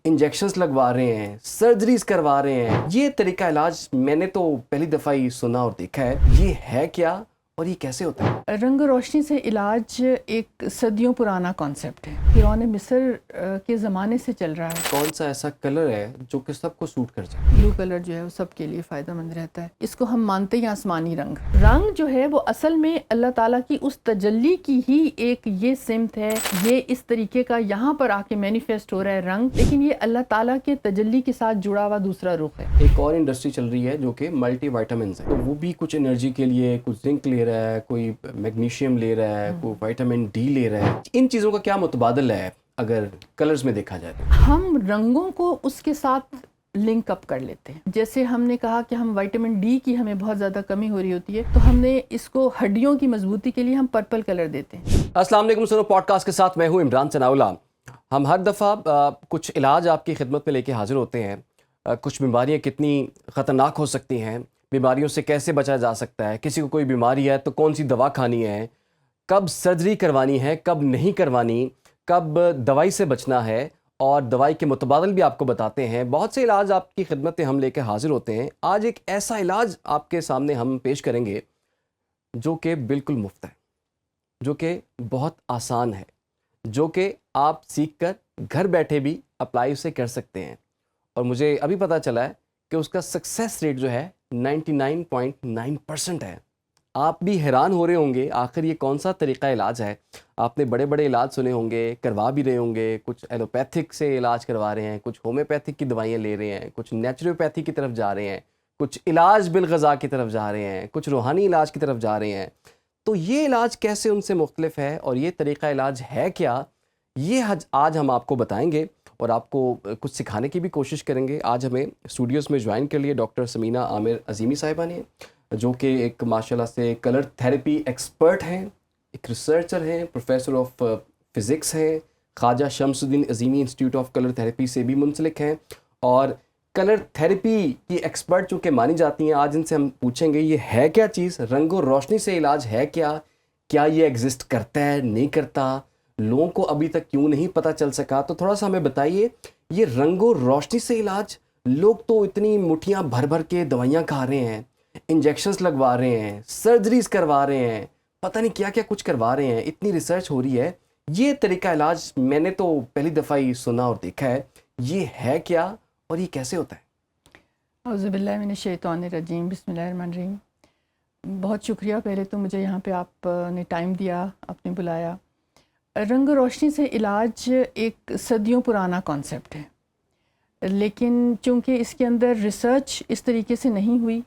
Injections لگوا رہے ہیں، سرجریز کروا رہے ہیں. یہ طریقہ علاج میں نے تو پہلی دفعہ ہی سنا اور دیکھا ہے. یہ ہے کیا اور یہ کیسے ہوتا ہے؟ رنگ و روشنی سے علاج ایک صدیوں پرانا کانسیپٹ ہے، فرعون مصر کے زمانے سے چل رہا ہے. کون سا ایسا کلر ہے جو کہ سب کو سوٹ کر جائے؟ بلو کلر جو ہے وہ سب کے لیے فائدہ مند رہتا ہے. اس کو ہم مانتے ہیں آسمانی رنگ. رنگ جو ہے وہ اصل میں اللہ تعالیٰ کی اس تجلی کی ہی ایک یہ سمت ہے، یہ اس طریقے کا یہاں پر آ کے مینیفیسٹ ہو رہا ہے رنگ، لیکن یہ اللہ تعالیٰ کے تجلی کے ساتھ جڑا ہوا دوسرا رخ ہے. ایک اور انڈسٹری چل رہی ہے جو کہ ملٹی وائٹامنز ہے، تو وہ بھی کچھ انرجی کے لیے کچھ زنک لے رہا ہے، کوئی میگنیشیم لے رہا ہے، کوئی وائٹامن ڈی لے رہا ہے. ان چیزوں کا کیا متبادل ہے اگر کلرز میں دیکھا جائے تو؟ ہم رنگوں کو اس کے ساتھ لنک اپ کر لیتے ہیں. جیسے ہم نے کہا کہ ہم وائٹامن ڈی کی ہمیں بہت زیادہ کمی ہو رہی ہوتی ہے، تو ہم نے اس کو ہڈیوں کی مضبوطی کے لیے ہم پرپل کلر دیتے ہیں. السلام علیکم سنو پوڈ کاسٹ کے ساتھ میں ہوں عمران ثناءاللہ. ہم ہر دفعہ کچھ علاج آپ کی خدمت میں لے کے حاضر ہوتے ہیں. کچھ بیماریاں کتنی خطرناک ہو سکتی ہیں، بیماریوں سے کیسے بچا جا سکتا ہے، کسی کو کوئی بیماری ہے تو کون سی دوا کھانی ہے، کب سرجری کروانی ہے، کب نہیں کروانی، کب دوائی سے بچنا ہے، اور دوائی کے متبادل بھی آپ کو بتاتے ہیں. بہت سے علاج آپ کی خدمت میں ہم لے کے حاضر ہوتے ہیں. آج ایک ایسا علاج آپ کے سامنے ہم پیش کریں گے جو کہ بالکل مفت ہے، جو کہ بہت آسان ہے، جو کہ آپ سیکھ کر گھر بیٹھے بھی اپلائی اسے کر سکتے ہیں. اور مجھے ابھی پتہ چلا ہے کہ اس کا سکسیس ریٹ جو ہے 99.9% ہے. آپ بھی حیران ہو رہے ہوں گے آخر یہ کون سا طریقہ علاج ہے. آپ نے بڑے بڑے علاج سنے ہوں گے، کروا بھی رہے ہوں گے، کچھ ایلوپیتھک سے علاج کروا رہے ہیں، کچھ ہومیوپیتھک کی دوائیاں لے رہے ہیں، کچھ نیچروپیتھی کی طرف جا رہے ہیں، کچھ علاج بالغذا کی طرف جا رہے ہیں، کچھ روحانی علاج کی طرف جا رہے ہیں. تو یہ علاج کیسے ان سے مختلف ہے اور یہ طریقہ علاج ہے کیا، یہ آج ہم آپ کو بتائیں گے اور آپ کو کچھ سکھانے کی بھی کوشش کریں گے. آج ہمیں اسٹوڈیوز میں جوائن کر لیے ڈاکٹر سمینہ عامر عظیمی صاحبہ نے، جو کہ ایک ماشاءاللہ سے کلر تھیراپی ایکسپرٹ ہیں، ایک ریسرچر ہیں، پروفیسر آف فزکس ہیں، خواجہ شمس الدین Azeemi institute of colour therapy سے بھی منسلک ہیں، اور کلر تھیراپی کی ایکسپرٹ جو کہ مانی جاتی ہیں. آج ان سے ہم پوچھیں گے یہ ہے کیا چیز، رنگ و روشنی سے علاج ہے کیا یہ ایگزسٹ کرتا ہے نہیں کرتا، لوگوں کو ابھی تک کیوں نہیں پتہ چل سکا. تو تھوڑا سا ہمیں بتائیے یہ رنگ و روشنی سے علاج. لوگ تو اتنی مٹھیاں بھر بھر کے دوائیاں کھا رہے ہیں، انجیکشنز لگوا رہے ہیں، سرجریز کروا رہے ہیں، پتہ نہیں کیا کیا کچھ کروا رہے ہیں، اتنی ریسرچ ہو رہی ہے. یہ طریقہ علاج میں نے تو پہلی دفعہ ہی سنا اور دیکھا ہے. یہ ہے کیا اور یہ کیسے ہوتا ہے؟ اعوذ باللہ من الشیطان الرجیم، بسم اللہ الرحمن الرحیم. بہت شکریہ پہلے تو مجھے یہاں پہ آپ نے ٹائم دیا، آپ نے بلایا. رنگ و روشنی سے علاج ایک صدیوں پرانا کانسیپٹ ہے، لیکن چونکہ اس کے اندر ریسرچ اس طریقے سے نہیں ہوئی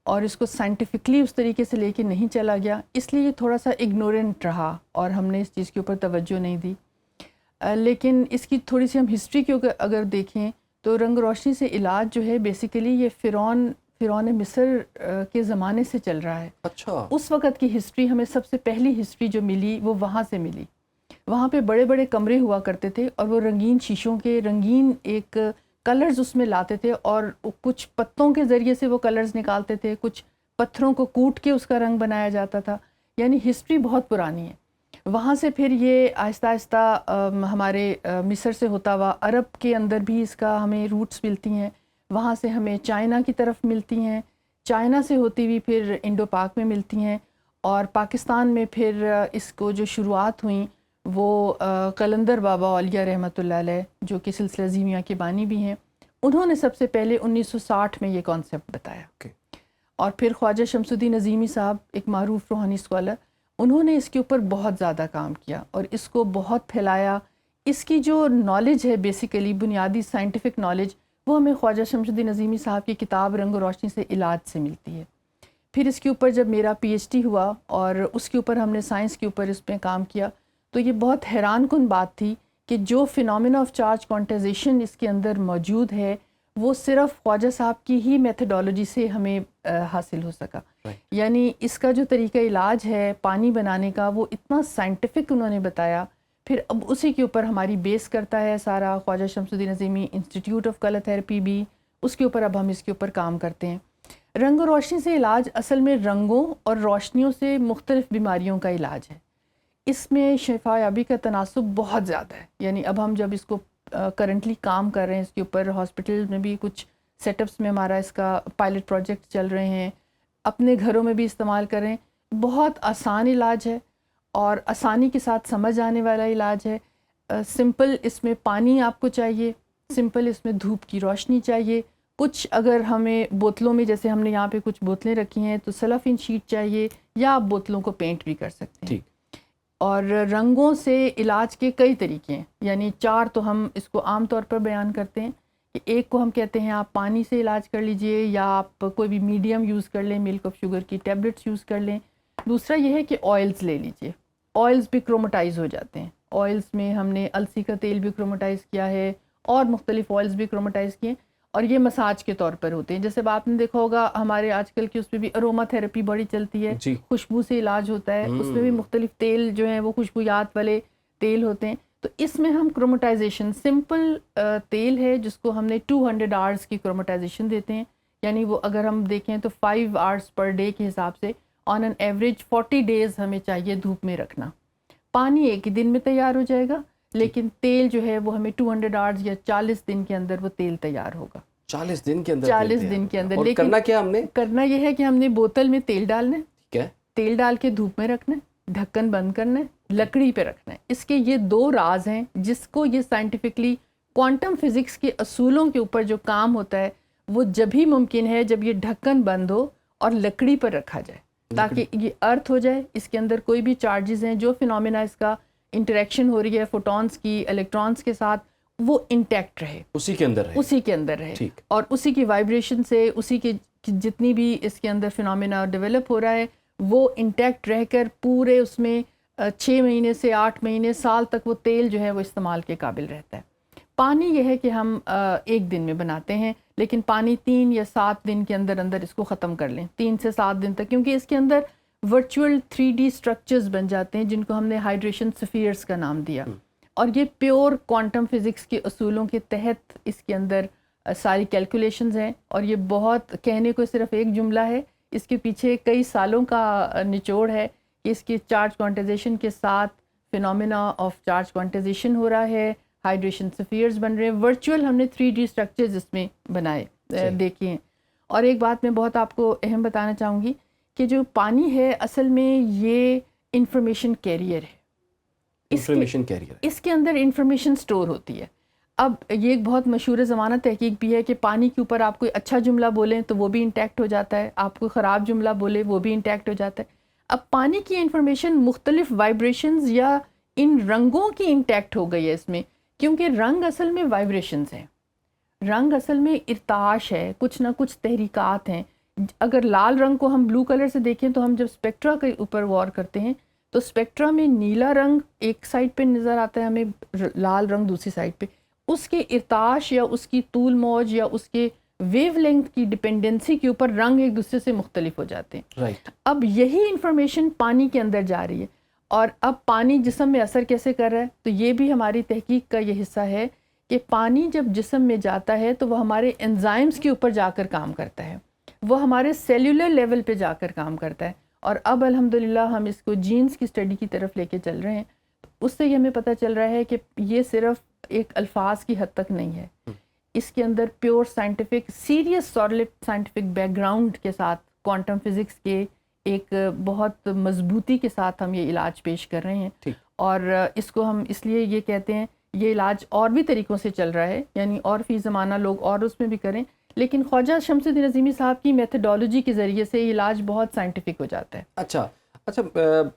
اور اس کو سائنٹیفکلی اس طریقے سے لے کے نہیں چلا گیا، اس لیے یہ تھوڑا سا اگنورنٹ رہا اور ہم نے اس چیز کے اوپر توجہ نہیں دی. لیکن اس کی تھوڑی سی ہم ہسٹری کی اگر دیکھیں تو رنگ روشنی سے علاج جو ہے بیسیکلی یہ فرعون مصر کے زمانے سے چل رہا ہے. اچھا. اس وقت کی ہسٹری ہمیں سب سے پہلی ہسٹری جو ملی وہ وہاں سے ملی. وہاں پہ بڑے بڑے کمرے ہوا کرتے تھے اور وہ رنگین شیشوں کے رنگین ایک کلرز اس میں لاتے تھے اور کچھ پتوں کے ذریعے سے وہ کلرز نکالتے تھے، کچھ پتھروں کو کوٹ کے اس کا رنگ بنایا جاتا تھا. یعنی ہسٹری بہت پرانی ہے. وہاں سے پھر یہ آہستہ آہستہ ہمارے مصر سے ہوتا ہوا عرب کے اندر بھی اس کا ہمیں روٹس ملتی ہیں، وہاں سے ہمیں چائنا کی طرف ملتی ہیں، چائنا سے ہوتی ہوئی پھر انڈو پاک میں ملتی ہیں، اور پاکستان میں پھر اس کو جو شروعات ہوئیں وہ قلندر بابا اولیاء رحمۃ اللہ علیہ جو کہ سلسلہ زیمیہ کے بانی بھی ہیں، انہوں نے سب سے پہلے 1960 میں یہ کانسیپٹ بتایا. اور پھر خواجہ شمس الدین عظیمی صاحب ایک معروف روحانی اسکالر، انہوں نے اس کے اوپر بہت زیادہ کام کیا اور اس کو بہت پھیلایا. اس کی جو نالج ہے بیسیکلی بنیادی سائنٹیفک نالج وہ ہمیں خواجہ شمس الدین عظیمی صاحب کی کتاب رنگ و روشنی سے علاج سے ملتی ہے. پھر اس کے اوپر جب میرا پی ایچ ڈی ہوا اور اس کے اوپر ہم نے سائنس کے اوپر اس پہ کام کیا تو یہ بہت حیران کن بات تھی کہ جو فینومینا آف چارج کوانٹائزیشن اس کے اندر موجود ہے وہ صرف خواجہ صاحب کی ہی میتھڈالوجی سے ہمیں حاصل ہو سکا. یعنی اس کا جو طریقہ علاج ہے پانی بنانے کا وہ اتنا سائنٹیفک انہوں نے بتایا. پھر اب اسی کے اوپر ہماری بیس کرتا ہے سارا خواجہ شمس الدین Azeemi institute of colour therapy بھی، اس کے اوپر اب ہم اس کے اوپر کام کرتے ہیں. رنگ و روشنی سے علاج اصل میں رنگوں اور روشنیوں سے مختلف بیماریوں کا علاج ہے. اس میں شفا یابی کا تناسب بہت زیادہ ہے. یعنی اب ہم جب اس کو کرنٹلی کام کر رہے ہیں اس کے اوپر. ہاسپٹل میں بھی کچھ سیٹ اپس میں ہمارا اس کا پائلٹ پروجیکٹ چل رہے ہیں, اپنے گھروں میں بھی استعمال کر رہے ہیں. بہت آسان علاج ہے اور آسانی کے ساتھ سمجھ آنے والا علاج ہے. سمپل اس میں پانی آپ کو چاہیے, سمپل اس میں دھوپ کی روشنی چاہیے. کچھ اگر ہمیں بوتلوں میں, جیسے ہم نے یہاں پہ کچھ بوتلیں رکھی ہیں, تو سیلوفین شیٹ چاہیے, یا آپ بوتلوں کو پینٹ بھی کر سکتے ہیں. اور رنگوں سے علاج کے کئی طریقے ہیں, یعنی 4 تو ہم اس کو عام طور پر بیان کرتے ہیں. کہ ایک کو ہم کہتے ہیں آپ پانی سے علاج کر لیجئے, یا آپ کوئی بھی میڈیم یوز کر لیں, ملک آف شوگر کی ٹیبلٹس یوز کر لیں. دوسرا یہ ہے کہ آئلز لے لیجئے. آئلز بھی کرومٹائز ہو جاتے ہیں. آئلز میں ہم نے السی کا تیل بھی کرومٹائز کیا ہے, اور مختلف آئلز بھی کرومٹائز کیے ہیں, اور یہ مساج کے طور پر ہوتے ہیں. جیسے آپ نے دیکھا ہوگا ہمارے آج کل کی اس میں بھی اروما تھراپی بڑی چلتی ہے, خوشبو سے علاج ہوتا ہے. اس میں بھی مختلف تیل جو ہیں وہ خوشبویات والے تیل ہوتے ہیں. تو اس میں ہم کرومٹائزیشن, سمپل تیل ہے جس کو ہم نے 200 آورس کی کرومٹائزیشن دیتے ہیں. یعنی وہ اگر ہم دیکھیں تو 5 آورس پر ڈے کے حساب سے آن این ایوریج 40 ڈیز ہمیں چاہیے دھوپ میں رکھنا. پانی ایک ہی دن میں تیار ہو جائے گا, لیکن تیل جو ہے وہ ہمیں 200 آورس یا 40 دن کے اندر وہ تیل تیار ہوگا. 40 دن کے اندر 40 دن کے اندر. اور لیکن کرنا کیا ہم نے؟ کرنا یہ ہے کہ ہم نے بوتل میں تیل ڈالنا ہے, ٹھیک ہے, تیل ڈال کے دھوپ میں رکھنا ہے, ڈھکن بند کرنا ہے, لکڑی پہ رکھنا ہے. اس کے یہ 2 راز ہیں جس کو یہ سائنٹیفکلی کوانٹم فزکس کے اصولوں کے اوپر جو کام ہوتا ہے وہ جب ہی ممکن ہے جب یہ ڈھکن بند ہو اور لکڑی پر رکھا جائے, تاکہ یہ ارتھ ہو جائے. اس کے اندر کوئی بھی چارجز ہیں, جو فینومینا اس کا انٹریکشن ہو رہی ہے فوٹونز کی الیکٹرانز کے ساتھ, وہ انٹیکٹ رہے, اسی کے اندر رہے, اسی کے اندر رہے. اور اسی کی وائبریشن سے اسی کی جتنی بھی اس کے اندر فینومینا ڈیولپ ہو رہا ہے وہ انٹیکٹ رہ کر پورے اس میں 6 مہینے سے 8 مہینے سال تک وہ تیل جو ہے وہ استعمال کے قابل رہتا ہے. پانی یہ ہے کہ ہم 1 دن میں بناتے ہیں, لیکن پانی 3 یا 7 دن کے اندر اندر اس کو ختم کر لیں, 3 سے 7 دن تک, کیونکہ اس کے اندر ورچوئل 3D سٹرکچرز بن جاتے ہیں جن کو ہم نے ہائیڈریشن سفیئرز کا نام دیا. اور یہ پیور کوانٹم فزکس کے اصولوں کے تحت اس کے اندر ساری کیلکولیشنز ہیں. اور یہ بہت کہنے کو صرف ایک جملہ ہے, اس کے پیچھے کئی سالوں کا نچوڑ ہے کہ اس کی چارج کوانٹائزیشن کے ساتھ فینومینا آف چارج کوانٹائزیشن ہو رہا ہے, ہائیڈریشن سفیئرز بن رہے ہیں, ورچوئل ہم نے 3D سٹرکچرز اس میں بنائے دیکھے ہیں. اور ایک بات میں بہت آپ کو اہم بتانا چاہوں گی کہ جو پانی ہے اصل میں یہ انفارمیشن کیریئر ہے. انفارمیشن کیریئر, اس کے اندر انفارمیشن سٹور ہوتی ہے. اب یہ ایک بہت مشہور زمانہ تحقیق بھی ہے کہ پانی کے اوپر آپ کوئی اچھا جملہ بولیں تو وہ بھی انٹیکٹ ہو جاتا ہے, آپ کوئی خراب جملہ بولے وہ بھی انٹیکٹ ہو جاتا ہے. اب پانی کی انفارمیشن مختلف وائبریشنز یا ان رنگوں کی انٹیکٹ ہو گئی ہے اس میں, کیونکہ رنگ اصل میں وائبریشنز ہیں, رنگ اصل میں ارتعاش ہے, کچھ نہ کچھ تحریکات ہیں. اگر لال رنگ کو ہم بلو کلر سے دیکھیں تو ہم جب اسپیکٹرا کے اوپر غور کرتے ہیں تو اسپیکٹرا میں نیلا رنگ ایک سائڈ پہ نظر آتا ہے ہمیں, لال رنگ دوسری سائڈ پہ. اس کے ارتعاش یا اس کی طول موج یا اس کے ویو لینتھ کی ڈپینڈنسی کے اوپر رنگ ایک دوسرے سے مختلف ہو جاتے ہیں. اب یہی انفارمیشن پانی کے اندر جا رہی ہے, اور اب پانی جسم میں اثر کیسے کر رہا ہے, تو یہ بھی ہماری تحقیق کا یہ حصہ ہے کہ پانی جب جسم میں جاتا ہے تو وہ ہمارے انزائمز کے اوپر جا کر کام کرتا ہے, وہ ہمارے سیلولر لیول پہ جا کر کام کرتا ہے. اور اب الحمدللہ ہم اس کو جینز کی اسٹڈی کی طرف لے کے چل رہے ہیں. اس سے یہ ہمیں پتہ چل رہا ہے کہ یہ صرف ایک الفاظ کی حد تک نہیں ہے, اس کے اندر pure scientific serious solid scientific background کے ساتھ کوانٹم فزکس کے ایک بہت مضبوطی کے ساتھ ہم یہ علاج پیش کر رہے ہیں. اور اس کو ہم اس لیے یہ کہتے ہیں یہ علاج اور بھی طریقوں سے چل رہا ہے, یعنی اور فی زمانہ لوگ اور اس میں بھی کریں, لیکن خواجہ شمس الدین عظیمی صاحب کی میتھڈالوجی کے ذریعے سے یہ علاج بہت سائنٹیفک ہو جاتا ہے. اچھا,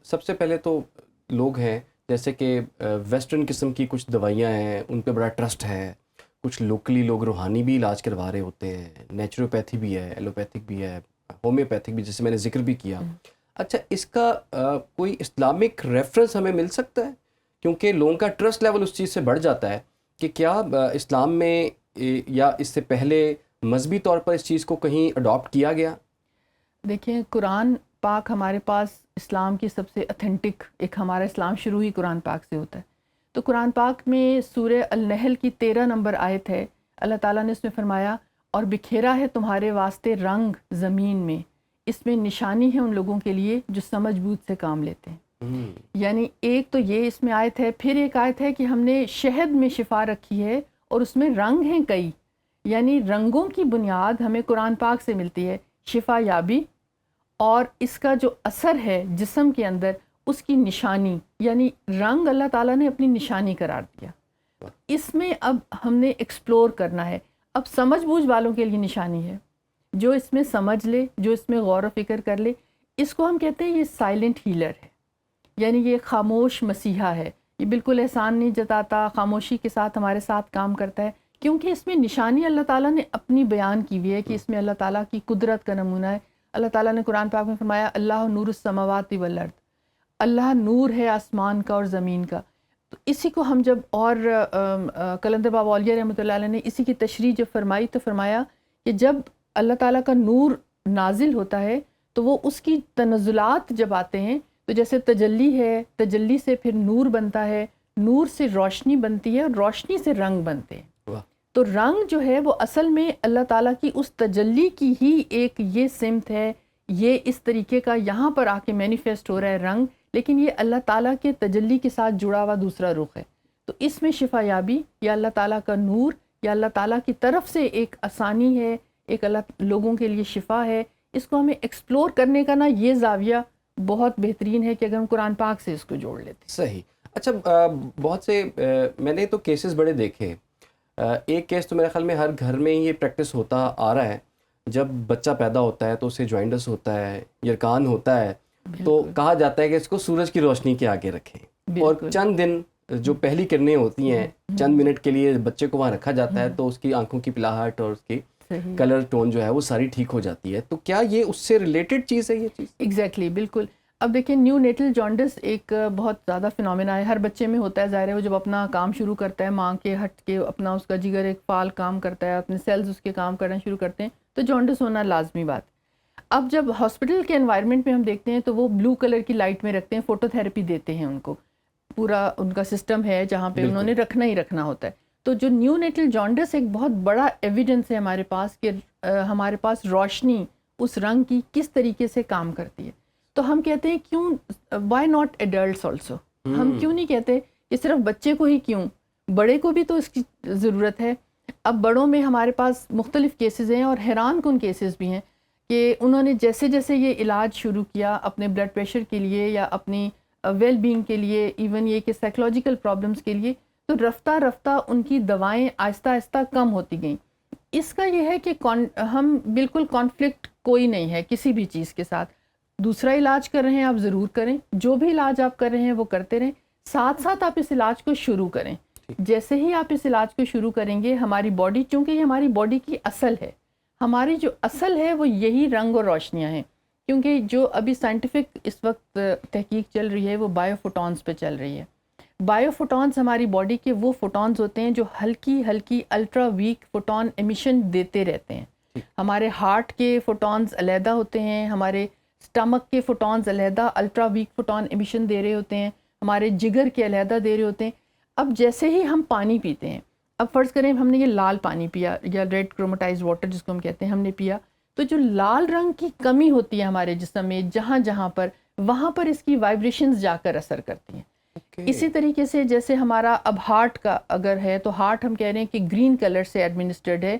سب سے پہلے تو لوگ ہیں جیسے کہ ویسٹرن قسم کی کچھ دوائیاں ہیں, ان پہ بڑا ٹرسٹ ہے, کچھ لوکلی لوگ روحانی بھی علاج کروا رہے ہوتے ہیں, نیچروپیتھی بھی ہے, ایلوپیتھک بھی ہے, ہومیوپیتھک بھی, جیسے میں نے ذکر بھی کیا. اچھا, اس کا کوئی اسلامک ریفرنس ہمیں مل سکتا ہے, کیونکہ لوگوں کا ٹرسٹ لیول اس چیز سے بڑھ جاتا ہے کہ کیا اسلام میں یا اس سے پہلے مذہبی طور پر اس چیز کو کہیں اڈاپٹ کیا گیا؟ دیکھیں, قرآن پاک ہمارے پاس اسلام کی سب سے اتھینٹک, ایک ہمارا اسلام شروع ہی قرآن پاک سے ہوتا ہے. تو قرآن پاک میں سورہ النحل کی 13 نمبر آیت ہے, اللہ تعالیٰ نے اس میں فرمایا اور بکھیرا ہے تمہارے واسطے رنگ زمین میں, اس میں نشانی ہے ان لوگوں کے لیے جو سمجھ بوجھ سے کام لیتے ہیں. یعنی ایک تو یہ اس میں آیت ہے، پھر ایک آیت ہے کہ ہم نے شہد میں شفا رکھی ہے اور اس میں رنگ ہیں کئی، یعنی رنگوں کی بنیاد ہمیں قرآن پاک سے ملتی ہے، شفا یابی، اور اس کا جو اثر ہے جسم کے اندر اس کی نشانی، یعنی رنگ اللہ تعالیٰ نے اپنی نشانی قرار دیا. اس میں اب ہم نے ایکسپلور کرنا ہے. اب سمجھ بوجھ والوں کے لیے نشانی ہے، جو اس میں سمجھ لے، جو اس میں غور و فکر کر لے، اس کو ہم کہتے ہیں یہ سائلنٹ ہیلر ہے، یعنی یہ خاموش مسیحا ہے. یہ بالکل احسان نہیں جتاتا، خاموشی کے ساتھ ہمارے ساتھ کام کرتا ہے، کیونکہ اس میں نشانی اللہ تعالیٰ نے اپنی بیان کی ہوئی ہے کہ اس میں اللہ تعالیٰ کی قدرت کا نمونہ ہے. اللہ تعالیٰ نے قرآن پاک میں فرمایا اللہ نور السماوات والارض، اللہ نور ہے آسمان کا اور زمین کا. تو اسی کو ہم جب اور قلندر بابا اولیاء رحمۃ اللہ علیہ نے اسی کی تشریح جب فرمائی تو فرمایا کہ جب اللہ تعالیٰ کا نور نازل ہوتا ہے تو وہ اس کی تنزلات جب آتے ہیں تو جیسے تجلی ہے، تجلی سے پھر نور بنتا ہے، نور سے روشنی بنتی ہے اور روشنی سے رنگ بنتے ہیں. تو رنگ جو ہے وہ اصل میں اللہ تعالیٰ کی اس تجلی کی ہی ایک یہ سمت ہے، یہ اس طریقے کا یہاں پر آ کے مینیفیسٹ ہو رہا ہے رنگ، لیکن یہ اللہ تعالیٰ کے تجلی کے ساتھ جڑا ہوا دوسرا رخ ہے. تو اس میں شفا یابی یا اللہ تعالیٰ کا نور یا اللہ تعالیٰ کی طرف سے ایک آسانی ہے، ایک اللہ لوگوں کے لیے شفا ہے. اس کو ہمیں ایکسپلور کرنے کا نا یہ زاویہ بہت بہترین ہے کہ اگر ہم قرآن پاک سے اس کو جوڑ لیتے. صحیح. اچھا بہت سے میں نے تو کیسز بڑے دیکھے. ایک کیس تو میرے خیال میں ہر گھر میں یہ پریکٹس ہوتا آ رہا ہے، جب بچہ پیدا ہوتا ہے تو اسے جوائنٹس ہوتا ہے، یرکان ہوتا ہے، تو کہا جاتا ہے کہ اس کو سورج کی روشنی کے آگے رکھیں، اور چند دن جو پہلی کرنیں ہوتی ہیں چند منٹ کے لیے بچے کو وہاں رکھا جاتا ہے تو اس کی آنکھوں کی پلاہٹ اور اس کی کلر ٹون جو ہے وہ ساری ٹھیک ہو جاتی ہے. تو کیا یہ اس سے ریلیٹڈ چیز ہے یہ چیز؟ ایگزیکٹلی بالکل. اب دیکھیں نیو نیٹل جانڈس ایک بہت زیادہ فنومینا ہے، ہر بچے میں ہوتا ہے. ظاہر ہے وہ جب اپنا کام شروع کرتا ہے ماں کے ہٹ کے، اپنا اس کا جگر ایک فعال کام کرتا ہے، اپنے سیلز اس کے کام کرنا شروع کرتے ہیں تو جانڈس ہونا لازمی بات. اب جب ہاسپٹل کے انوائرمنٹ میں ہم دیکھتے ہیں تو وہ بلو کلر کی لائٹ میں رکھتے ہیں، فوٹو تھراپی دیتے ہیں ان کو، پورا ان کا سسٹم ہے جہاں پہ انہوں نے رکھنا ہی رکھنا ہوتا ہے. تو جو نیو نیٹل جانڈس ایک بہت بڑا ایویڈنس ہے ہمارے پاس کہ ہمارے پاس روشنی اس رنگ کی کس طریقے سے کام کرتی ہے. تو ہم کہتے ہیں کیوں وائی ناٹ ایڈلٹس آلسو، ہم کیوں نہیں کہتے کہ صرف بچے کو ہی، کیوں بڑے کو بھی تو اس کی ضرورت ہے. اب بڑوں میں ہمارے پاس مختلف کیسز ہیں اور حیران کن کیسز بھی ہیں کہ انہوں نے جیسے جیسے یہ علاج شروع کیا اپنے بلڈ پریشر کے لیے یا اپنی ویل بینگ کے لیے، ایون یہ کہ سائیکولوجیکل پرابلمس کے لیے، تو رفتہ رفتہ ان کی دوائیں آہستہ آہستہ کم ہوتی گئیں. اس کا یہ ہے کہ ہم بالکل کانفلکٹ کوئی نہیں ہے کسی بھی چیز کے ساتھ. دوسرا علاج کر رہے ہیں آپ ضرور کریں، جو بھی علاج آپ کر رہے ہیں وہ کرتے رہیں، ساتھ ساتھ آپ اس علاج کو شروع کریں. جیسے ہی آپ اس علاج کو شروع کریں گے ہماری باڈی، چونکہ یہ ہماری باڈی کی اصل ہے، ہماری جو اصل ہے وہ یہی رنگ اور روشنیاں ہیں. کیونکہ جو ابھی سائنٹیفک اس وقت تحقیق چل رہی ہے وہ بایو فوٹونز پہ چل رہی ہے. بایو فوٹونز ہماری باڈی کے وہ فوٹونز ہوتے ہیں جو ہلکی ہلکی الٹرا ویک فوٹون ایمیشن دیتے رہتے ہیں. ہمارے ہارٹ کے فوٹونز علیحدہ ہوتے ہیں، ہمارے سٹمک کے فوٹونز علیحدہ الٹرا ویک فوٹون ایمیشن دے رہے ہوتے ہیں، ہمارے جگر کے علیحدہ دے رہے ہوتے ہیں. اب جیسے ہی ہم پانی پیتے ہیں، اب فرض کریں ہم نے یہ لال پانی پیا یا ریڈ کرومٹائز واٹر جس کو ہم کہتے ہیں ہم نے پیا، تو جو لال رنگ کی کمی ہوتی ہے ہمارے جسم میں جہاں جہاں پر، وہاں پر اس کی وائبریشنز جا کر اثر کرتی ہیں. اسی طریقے سے جیسے ہمارا اب ہارٹ کا اگر ہے تو ہارٹ ہم کہہ رہے ہیں کہ گرین کلر سے ایڈمنسٹرڈ ہے.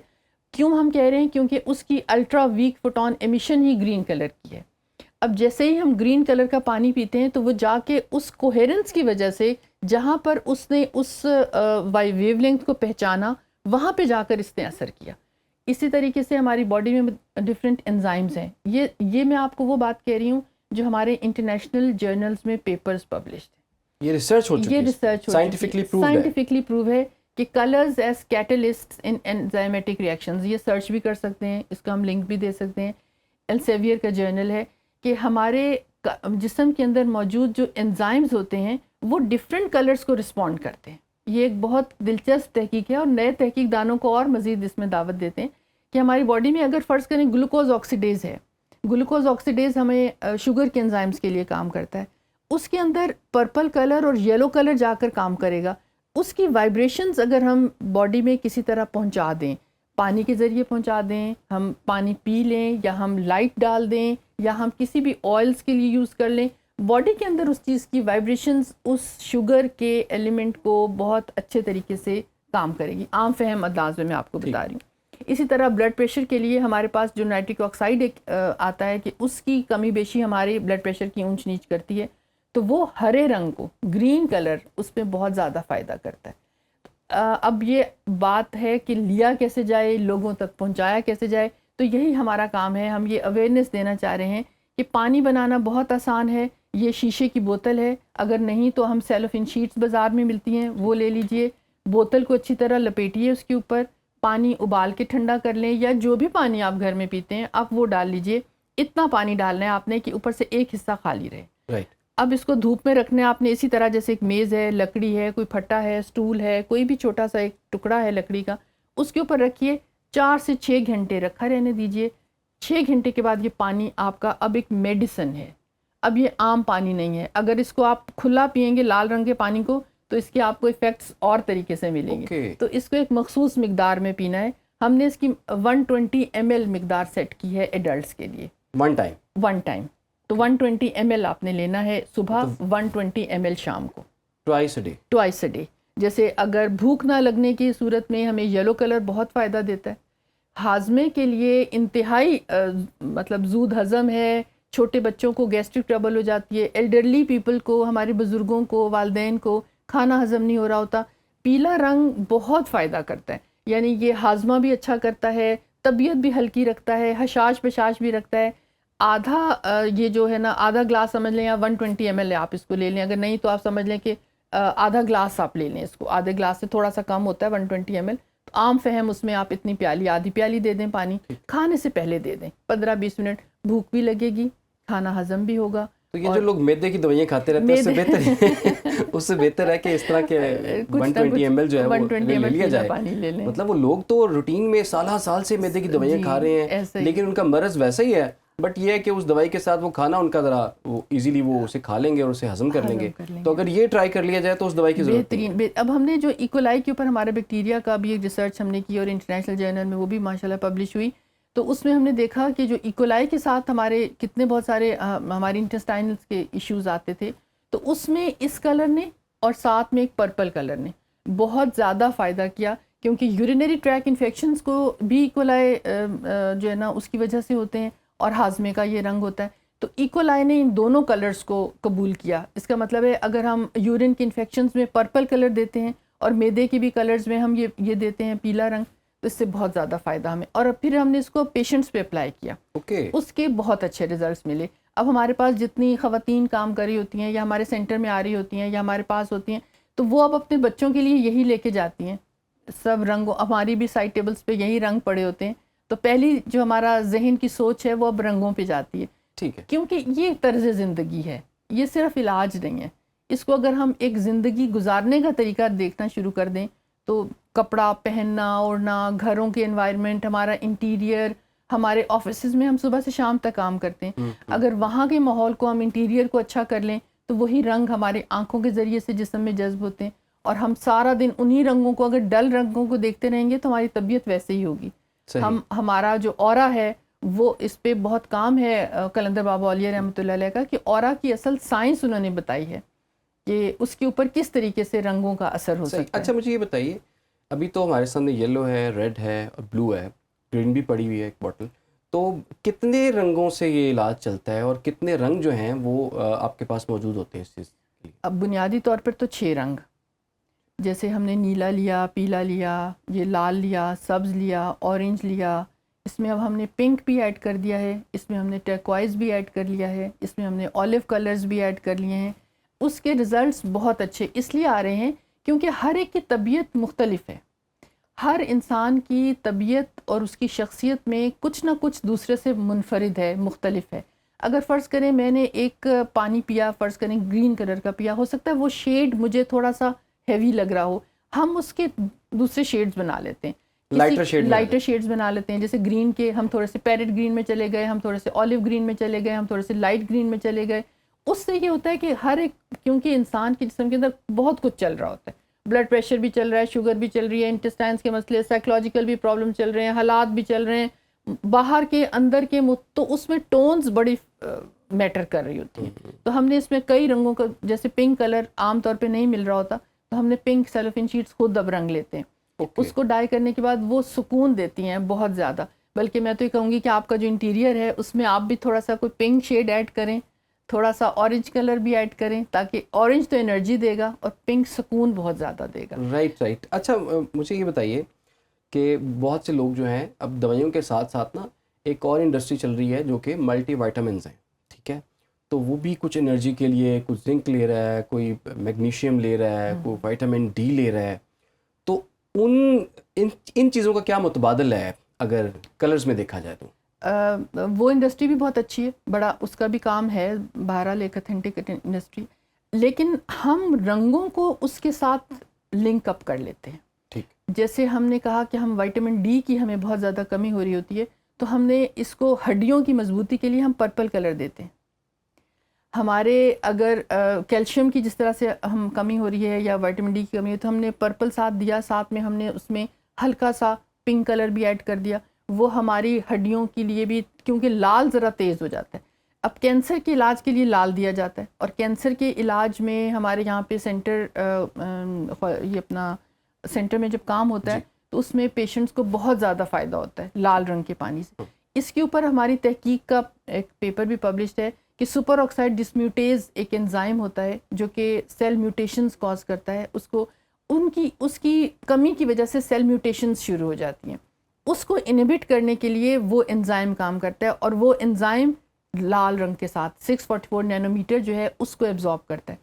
کیوں ہم کہہ رہے ہیں؟ کیونکہ اس کی الٹرا ویک فوٹون ایمیشن ہی گرین کلر کی ہے. اب جیسے ہی ہم گرین کلر کا پانی پیتے ہیں تو وہ جا کے اس کوہیرنس کی وجہ سے جہاں پر اس نے اس ویو لینتھ کو پہچانا وہاں پہ جا کر اس نے اثر کیا. اسی طریقے سے ہماری باڈی میں ڈفرینٹ انزائمز ہیں. یہ میں آپ کو وہ بات کہہ رہی ہوں جو ہمارے انٹرنیشنل جرنلز میں پیپرز پبلشڈ ہیں. یہ ریسرچ ہو چکی ہے، یہ ریسرچ سائنٹیفکلی پروو ہے کہ کلرز ایز کیٹلسٹ ان انزائمیٹک ریئیکشنز. یہ سرچ بھی کر سکتے ہیں، اس کا ہم لنک بھی دے سکتے ہیں. ایلسیویئر کا جرنل ہے کہ ہمارے جسم کے اندر موجود جو انزائمز ہوتے ہیں وہ ڈفرینٹ کلرز کو رسپونڈ کرتے ہیں. یہ ایک بہت دلچسپ تحقیق ہے اور نئے تحقیق دانوں کو اور مزید اس میں دعوت دیتے ہیں کہ ہماری باڈی میں اگر فرض کریں گلوکوز آکسیڈیز ہے، گلوکوز آکسیڈیز ہمیں شوگر کے انزائمز کے لیے کام کرتا ہے، اس کے اندر پرپل کلر اور یلو کلر جا کر کام کرے گا. اس کی وائبریشنز اگر ہم باڈی میں کسی طرح پہنچا دیں، پانی کے ذریعے پہنچا دیں، ہم پانی پی لیں یا ہم لائٹ ڈال دیں یا ہم کسی بھی آئلز کے لیے یوز کر لیں، باڈی کے اندر اس چیز کی وائبریشنز اس شوگر کے ایلیمنٹ کو بہت اچھے طریقے سے کام کرے گی. عام فہم انداز میں آپ کو بتا رہی ہوں. اسی طرح بلڈ پریشر کے لیے ہمارے پاس جو نائٹرک آکسائڈ ایک آتا ہے کہ اس کی کمی بیشی ہمارے بلڈ پریشر کی اونچ نیچ کرتی ہے, تو وہ ہرے رنگ کو, گرین کلر, اس میں بہت زیادہ فائدہ کرتا ہے. اب یہ بات ہے کہ لیا کیسے جائے, لوگوں تک پہنچایا کیسے جائے, تو یہی ہمارا کام ہے. ہم یہ اویئرنیس دینا چاہ رہے ہیں کہ پانی بنانا بہت آسان ہے. یہ شیشے کی بوتل ہے, اگر نہیں تو ہم سیلوفین شیٹس بازار میں ملتی ہیں, وہ لے لیجئے. بوتل کو اچھی طرح لپیٹیے, اس کے اوپر پانی ابال کے ٹھنڈا کر لیں, یا جو بھی پانی آپ گھر میں پیتے ہیں آپ وہ ڈال لیجئے. اتنا پانی ڈالنا ہے آپ نے کہ اوپر سے ایک حصہ خالی رہے. رائٹ. اب اس کو دھوپ میں رکھنا ہے آپ نے. اسی طرح جیسے ایک میز ہے, لکڑی ہے, کوئی پھٹا ہے, سٹول ہے, کوئی بھی چھوٹا سا ایک ٹکڑا ہے لکڑی کا, اس کے اوپر رکھیے. 4 سے 6 گھنٹے رکھا رہنے دیجئے. 6 گھنٹے کے بعد یہ پانی آپ کا اب ایک میڈیسن ہے. اب یہ عام پانی نہیں ہے. اگر اس کو آپ کھلا پئیں گے لال رنگ کے پانی کو, تو اس کے آپ کو ایفیکٹس اور طریقے سے ملیں گے. تو اس کو ایک مخصوص مقدار میں پینا ہے. ہم نے اس کی 120 ml مقدار سیٹ کی ہے ایڈلٹس کے لیے. One time. تو 120 ml آپ نے لینا ہے صبح, 120 ml شام کو, ٹوائس اے ڈے. جیسے اگر بھوک نہ لگنے کی صورت میں ہمیں یلو کلر بہت فائدہ دیتا ہے. ہاضمے کے لیے انتہائی مطلب زود ہضم ہے. چھوٹے بچوں کو گیسٹرک ٹربل ہو جاتی ہے, ایلڈرلی پیپل کو, ہمارے بزرگوں کو, والدین کو کھانا ہضم نہیں ہو رہا ہوتا, پیلا رنگ بہت فائدہ کرتا ہے. یعنی یہ ہاضمہ بھی اچھا کرتا ہے, طبیعت بھی ہلکی رکھتا ہے, حشاش پشاش بھی رکھتا ہے. آدھا یہ جو ہے نا, آدھا گلاس سمجھ لیں, یا 120 ml آپ اس کو لے لیں. اگر نہیں تو آپ سمجھ لیں کہ آدھا گلاس آپ لے لیں اس کو. آدھے گلاس سے تھوڑا سا کم ہوتا ہے 120 ml. تو عام فہم اس میں آپ اتنی پیالی, آدھی پیالی دے دیں پانی. کھانے سے پہلے دے دیں, 15-20 منٹ, بھوک بھی لگے گی, کھانا ہضم بھی ہوگا. تو یہ جو لوگ میدے کی دوائیاں کھاتے رہتے ہیں اس سے بہتر ہے کہ اس طرح کے 120 ml جو ہے وہ لے لیا جائے. مطلب وہ لوگ تو روٹین میں سال سے میدے کی دوائیاں کھا رہے ہیں, لیکن ان کا مرض ویسا ہی ہے, بٹ یہ ہے کہ اس دوائی کے ساتھ وہ کھانا ان کا ذرا وہ ایزیلی وہ اسے کھا لیں گے اور اسے ہضم کر لیں گے. تو اگر یہ ٹرائی کر لیا جائے تو اس دوائی کی ضرورت نہیں. اب ہم نے جو ایکولائی کے اوپر ہمارے بیکٹیریا کا بھی ایک ریسرچ ہم نے کی, اور انٹرنیشنل جرنل میں وہ بھی ماشاءاللہ پبلش ہوئی. تو اس میں ہم نے دیکھا کہ جو ایکولائی کے ساتھ ہمارے کتنے بہت سارے ہماری انٹسٹائنلس کے ایشوز آتے تھے, تو اس میں اس کلر نے اور ساتھ میں ایک پرپل کلر نے بہت زیادہ فائدہ کیا. کیونکہ یورینری ٹریک انفیکشنز کو بھی ایکولائی جو ہے نا اس کی وجہ سے ہوتے ہیں, اور ہاضمے کا یہ رنگ ہوتا ہے. تو ایکولائی نے ان دونوں کلرز کو قبول کیا. اس کا مطلب ہے اگر ہم یورین کی انفیکشنز میں پرپل کلر دیتے ہیں, اور میدے کی بھی کلرز میں ہم یہ دیتے ہیں پیلا رنگ, تو اس سے بہت زیادہ فائدہ ہمیں. اور پھر ہم نے اس کو پیشنٹس پہ اپلائی کیا, اس کے بہت اچھے ریزلٹس ملے. اب ہمارے پاس جتنی خواتین کام کر رہی ہوتی ہیں, یا ہمارے سینٹر میں آ رہی ہوتی ہیں, یا ہمارے پاس ہوتی ہیں, تو وہ اب اپنے بچوں کے لیے یہی لے کے جاتی ہیں. سب رنگوں, ہماری بھی سائڈ ٹیبلز پہ یہی رنگ پڑے ہوتے ہیں. تو پہلی جو ہمارا ذہن کی سوچ ہے وہ اب رنگوں پہ جاتی ہے. ٹھیک ہے, کیونکہ یہ ایک طرز زندگی ہے, یہ صرف علاج نہیں ہے. اس کو اگر ہم ایک زندگی گزارنے کا طریقہ دیکھنا شروع کر دیں, تو کپڑا پہننا, اوڑھنا, گھروں کے انوائرمنٹ, ہمارا انٹیریئر, ہمارے آفیسز میں ہم صبح سے شام تک کام کرتے ہیں, اگر وہاں کے ماحول کو ہم انٹیریئر کو اچھا کر لیں, تو وہی رنگ ہمارے آنکھوں کے ذریعے سے جسم میں جذب ہوتے ہیں. اور ہم سارا دن انہی رنگوں کو, اگر ڈل رنگوں کو دیکھتے رہیں گے تو ہماری طبیعت ویسے ہی ہوگی. ہمارا جو اورا ہے وہ اس پہ بہت کام ہے قلندر بابا اولیاء رحمۃ اللہ علیہ کا, کہ اورا کی اصل سائنس انہوں نے بتائی ہے کہ اس کے اوپر کس طریقے سے رنگوں کا اثر ہو سکتا ہے. اچھا مجھے یہ بتائیے, ابھی تو ہمارے سامنے یلو ہے, ریڈ ہے, اور بلو ہے, گرین بھی پڑی ہوئی ہے ایک بوٹل, تو کتنے رنگوں سے یہ علاج چلتا ہے, اور کتنے رنگ جو ہیں وہ آپ کے پاس موجود ہوتے ہیں اس چیز کے لیے؟ اب بنیادی طور پر تو 6 رنگ, جیسے ہم نے نیلا لیا, پیلا لیا, یہ لال لیا, سبز لیا, اورنج لیا, اس میں اب ہم نے پنک بھی ایڈ کر دیا ہے, اس میں ہم نے ٹرکوائز بھی ایڈ کر لیا ہے, اس میں ہم نے اولیو کلرز بھی ایڈ کر لیے ہیں. اس کے ریزلٹس بہت اچھے اس لیے آ رہے ہیں کیونکہ ہر ایک کی طبیعت مختلف ہے. ہر انسان کی طبیعت اور اس کی شخصیت میں کچھ نہ کچھ دوسرے سے منفرد ہے, مختلف ہے. اگر فرض کریں میں نے ایک پانی پیا, فرض کریں گرین کلر کا پیا, ہو سکتا ہے وہ شیڈ مجھے تھوڑا سا ہیوی لگ رہا ہو, ہم اس کے دوسرے شیڈز بنا لیتے ہیں, لائٹر شیڈز بنا لیتے ہیں. جیسے گرین کے ہم تھوڑے سے پیرٹ گرین میں چلے گئے, ہم تھوڑے سے اولیو گرین میں چلے گئے, ہم تھوڑے سے لائٹ گرین میں چلے گئے. اس سے یہ ہوتا ہے کہ ہر ایک, کیونکہ انسان کے جسم کے اندر بہت کچھ چل رہا ہوتا ہے, بلڈ پریشر بھی چل رہا ہے, شوگر بھی چل رہی ہے, انٹسٹائنس کے مسئلے, سائیکولوجیکل بھی پرابلم چل رہے ہیں, حالات بھی چل رہے ہیں, باہر کے اندر کے, تو اس میں ٹونز بڑی میٹر کر رہی ہوتی ہیں. تو ہم نے اس میں کئی رنگوں کا, جیسے پنک کلر عام طور پہ نہیں مل رہا ہوتا, تو ہم نے پنک سیلوفین شیٹس خود اب رنگ لیتے ہیں. اس کو ڈائی کرنے کے بعد وہ سکون دیتی ہیں بہت زیادہ. بلکہ میں تو یہ کہوں گی کہ آپ کا جو انٹیریئر ہے اس میں آپ بھی تھوڑا سا کوئی پنک شیڈ ایڈ کریں, تھوڑا سا اورنج کلر بھی ایڈ کریں, تاکہ اورنج تو انرجی دے گا اور پنک سکون بہت زیادہ دے گا. رائٹ. اچھا مجھے یہ بتائیے کہ بہت سے لوگ جو ہیں اب دوائیوں کے ساتھ ساتھ نا ایک اور انڈسٹری چل رہی ہے جو کہ ملٹی وائٹامنز ہیں, ٹھیک ہے, تو وہ بھی کچھ انرجی کے لیے کچھ زنک لے رہا ہے, کوئی میگنیشیم لے رہا ہے, کوئی وائٹامن ڈی لے رہا ہے. تو ان چیزوں کا کیا متبادل ہے اگر کلرز میں دیکھا جائے تو؟ وہ انڈسٹری بھی بہت اچھی ہے, بڑا اس کا بھی کام ہے, بہرحال ایک اتھینٹک انڈسٹری, لیکن ہم رنگوں کو اس کے ساتھ لنک اپ کر لیتے ہیں. جیسے ہم نے کہا کہ ہم وائٹامن ڈی کی ہمیں بہت زیادہ کمی ہو رہی ہوتی ہے, تو ہم نے اس کو ہڈیوں کی مضبوطی کے لیے ہم پرپل کلر دیتے ہیں. ہمارے اگر کیلشیم کی جس طرح سے ہم کمی ہو رہی ہے یا وائٹامن ڈی کی کمی ہے, تو ہم نے پرپل ساتھ دیا, ساتھ میں ہم نے اس میں ہلکا سا پنک کلر بھی ایڈ کر دیا. وہ ہماری ہڈیوں کے لیے بھی, کیونکہ لال ذرا تیز ہو جاتا ہے. اب کینسر کے علاج کے لیے لال دیا جاتا ہے, اور کینسر کے علاج میں ہمارے یہاں پہ سینٹر, یہ اپنا سینٹر میں جب کام ہوتا ہے تو اس میں پیشنٹس کو بہت زیادہ فائدہ ہوتا ہے لال رنگ کے پانی سے. اس کے اوپر ہماری تحقیق کا ایک پیپر بھی پبلشڈ ہے کہ سپر آکسائڈ ڈسمیوٹیز ایک انزائم ہوتا ہے جو کہ سیل میوٹیشنز کاز کرتا ہے. اس کی کمی کی وجہ سے سیل میوٹیشنز شروع ہو جاتی ہیں. اس کو انہبٹ کرنے کے لیے وہ انزائم کام کرتا ہے, اور وہ انزائم لال رنگ کے ساتھ 644 نینو میٹر جو ہے اس کو ایبزارب کرتا ہے.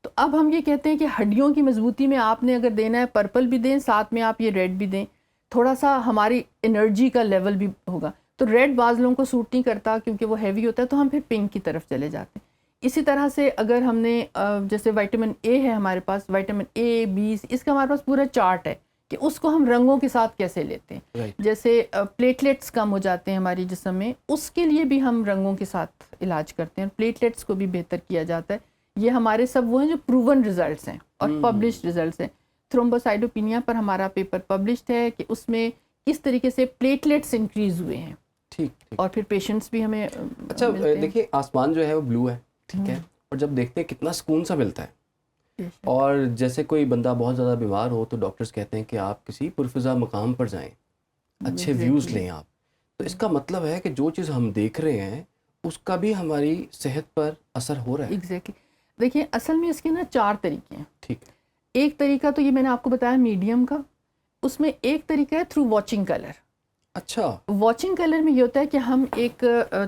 تو اب ہم یہ کہتے ہیں کہ ہڈیوں کی مضبوطی میں آپ نے اگر دینا ہے پرپل بھی دیں, ساتھ میں آپ یہ ریڈ بھی دیں, تھوڑا سا ہماری انرجی کا لیول بھی ہوگا. تو ریڈ بعض لوگوں کو سوٹ نہیں کرتا کیونکہ وہ ہیوی ہوتا ہے, تو ہم پھر پنک کی طرف چلے جاتے ہیں. اسی طرح سے اگر ہم نے جیسے وائٹامن اے ہے ہمارے پاس, وائٹامن اے بی, اس کا ہمارے پاس پورا چارٹ ہے کہ اس کو ہم رنگوں کے ساتھ کیسے لیتے ہیں. جیسے پلیٹلیٹس کم ہو جاتے ہیں ہماری جسم میں, اس کے لیے بھی ہم رنگوں کے ساتھ علاج کرتے ہیں. پلیٹلیٹس کو بھی بہتر کیا جاتا ہے. یہ ہمارے سب وہ ہیں جو پروون ریزلٹس ہیں اور پبلشڈ ریزلٹس ہیں. تھرومبوسائٹوپینیا پر ہمارا پیپر پبلشڈ ہے کہ اس میں کس طریقے سے پلیٹلیٹس انکریز ہوئے ہیں. ٹھیک. اور پھر پیشنٹس بھی ہمیں اچھا دیکھیے, آسمان جو ہے وہ بلو ہے, ٹھیک ہے, اور جب دیکھتے ہیں کتنا سکون سا ملتا ہے. اور جیسے کوئی بندہ بہت زیادہ بیمار ہو تو ڈاکٹرز کہتے ہیں کہ آپ کسی پرفضا مقام پر جائیں, اچھے ویوز لیں آپ. تو اس کا مطلب ہے کہ جو چیز ہم دیکھ رہے ہیں اس کا بھی ہماری صحت پر اثر ہو رہا ہے. ایگزیکٹلی. دیکھیں اصل میں اس کے نا 4 طریقے ہیں. ٹھیک ہے. ایک طریقہ تو یہ میں نے آپ کو بتایا میڈیم کا, اس میں ایک طریقہ ہے تھرو واچنگ کلر. اچھا. واچنگ کلر میں یہ ہوتا ہے کہ ہم ایک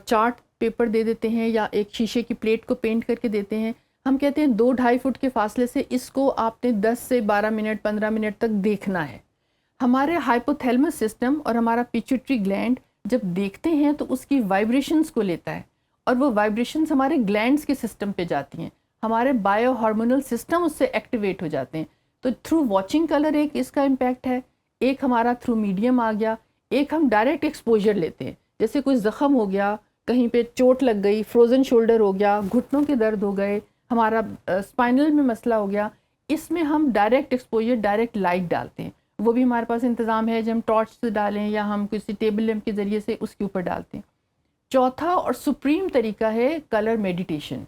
چارٹ پیپر دے دیتے ہیں یا ایک شیشے کی پلیٹ کو پینٹ کر کے دیتے ہیں. ہم کہتے ہیں 2-2.5 فٹ کے فاصلے سے اس کو آپ نے 10 سے 12 منٹ 15 منٹ تک دیکھنا ہے. ہمارے ہائپوتھیلمس سسٹم اور ہمارا پیچوٹری گلینڈ جب دیکھتے ہیں تو اس کی وائبریشنز کو لیتا ہے, اور وہ وائبریشنز ہمارے گلینڈز کے سسٹم پہ جاتی ہیں, ہمارے بائیو ہارمونل سسٹم اس سے ایکٹیویٹ ہو جاتے ہیں. تو تھرو واچنگ کلر ایک اس کا امپیکٹ ہے. ایک ہمارا تھرو میڈیم آ گیا. ایک ہم ڈائریکٹ ایکسپوجر لیتے ہیں, جیسے کوئی زخم ہو گیا, کہیں پہ چوٹ لگ گئی, فروزن شولڈر ہو گیا, گھٹنوں کے درد ہو گئے, ہمارا اسپائنل میں مسئلہ ہو گیا, اس میں ہم ڈائریکٹ ایکسپوجر, ڈائریکٹ لائٹ ڈالتے ہیں. وہ بھی ہمارے پاس انتظام ہے, جو ہم ٹارچ سے ڈالیں یا ہم کسی ٹیبل لیمپ کے ذریعے سے اس کے اوپر ڈالتے ہیں. چوتھا اور سپریم طریقہ ہے کلر میڈیٹیشن.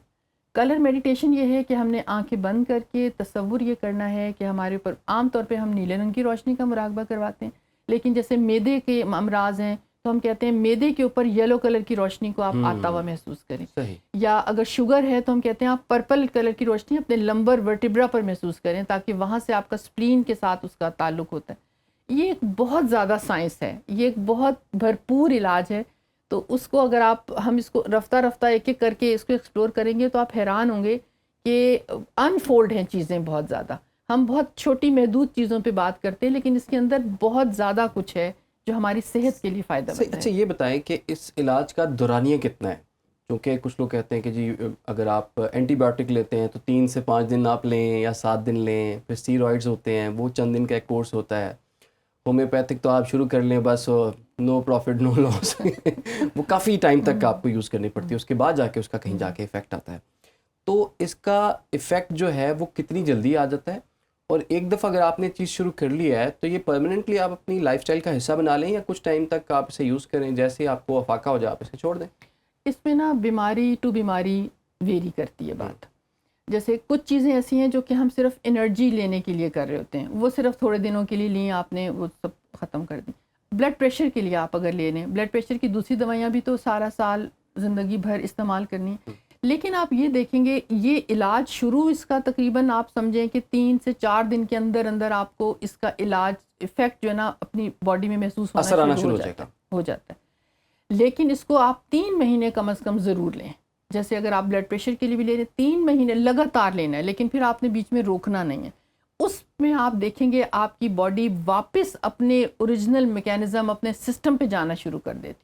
کلر میڈیٹیشن یہ ہے کہ ہم نے آنکھیں بند کر کے تصور یہ کرنا ہے کہ ہمارے اوپر, عام طور پہ ہم نیلے رنگ کی روشنی کا مراقبہ کرواتے ہیں, لیکن جیسے معدے کے امراض ہیں تو ہم کہتے ہیں معدے کے اوپر یلو کلر کی روشنی کو آپ آتا ہوا محسوس کریں. یا اگر شوگر ہے تو ہم کہتے ہیں آپ پرپل کلر کی روشنی اپنے لمبر ورٹیبرا پر محسوس کریں, تاکہ وہاں سے آپ کا سپلین کے ساتھ اس کا تعلق ہوتا ہے. یہ ایک بہت زیادہ سائنس ہے, یہ ایک بہت بھرپور علاج ہے. تو اس کو اگر ہم اس کو رفتہ رفتہ ایک ایک کر کے اس کو ایکسپلور کریں گے تو آپ حیران ہوں گے کہ انفولڈ ہیں چیزیں بہت زیادہ. ہم بہت چھوٹی محدود چیزوں پہ بات کرتے ہیں, لیکن اس کے اندر بہت زیادہ کچھ ہے جو ہماری صحت کے لیے فائدہ مند ہے. اچھا یہ بتائیں کہ اس علاج کا دورانیہ کتنا ہے؟ کیونکہ کچھ لوگ کہتے ہیں کہ جی اگر آپ اینٹی بایوٹک لیتے ہیں تو 3 سے 5 دن آپ لیں یا 7 دن لیں, پھر اسٹیرائڈز ہوتے ہیں وہ چند دن کا ایک کورس ہوتا ہے. ہومیوپیتھک تو آپ شروع کر لیں بس نو پروفٹ نو لاس, وہ کافی ٹائم تک آپ کو یوز کرنی پڑتی ہے, اس کے بعد جا کے اس کا کہیں جا کے افیکٹ آتا ہے. تو اس کا افیکٹ جو ہے وہ کتنی جلدی آ جاتا ہے, اور ایک دفعہ اگر آپ نے چیز شروع کر لی ہے تو یہ پرماننٹلی آپ اپنی لائف سٹائل کا حصہ بنا لیں یا کچھ ٹائم تک آپ اسے یوز کریں, جیسے آپ کو افاقہ ہو جائے آپ اسے چھوڑ دیں؟ اس میں نا بیماری ٹو بیماری ویری کرتی ہے بات. جیسے کچھ چیزیں ایسی ہیں جو کہ ہم صرف انرجی لینے کے لیے کر رہے ہوتے ہیں, وہ صرف تھوڑے دنوں کے لیے لیں آپ نے, وہ سب ختم کر دیں. بلڈ پریشر کے لیے آپ اگر لے لیں, بلڈ پریشر کی دوسری دوائیاں بھی تو سارا سال زندگی بھر استعمال کرنی ہے. لیکن آپ یہ دیکھیں گے یہ علاج شروع اس کا تقریباً آپ سمجھیں کہ 3 سے 4 دن کے اندر اندر آپ کو اس کا علاج افیکٹ جو ہے نا اپنی باڈی میں محسوس ہونا شروع ہو جاتا ہے. لیکن اس کو آپ 3 مہینے کم از کم ضرور لیں. جیسے اگر آپ بلڈ پریشر کے لیے بھی لے رہے ہیں 3 مہینے لگاتار لینا ہے, لیکن پھر آپ نے بیچ میں روکنا نہیں ہے. اس میں آپ دیکھیں گے آپ کی باڈی واپس اپنے اوریجنل میکینزم اپنے سسٹم پہ جانا شروع کر دیتی.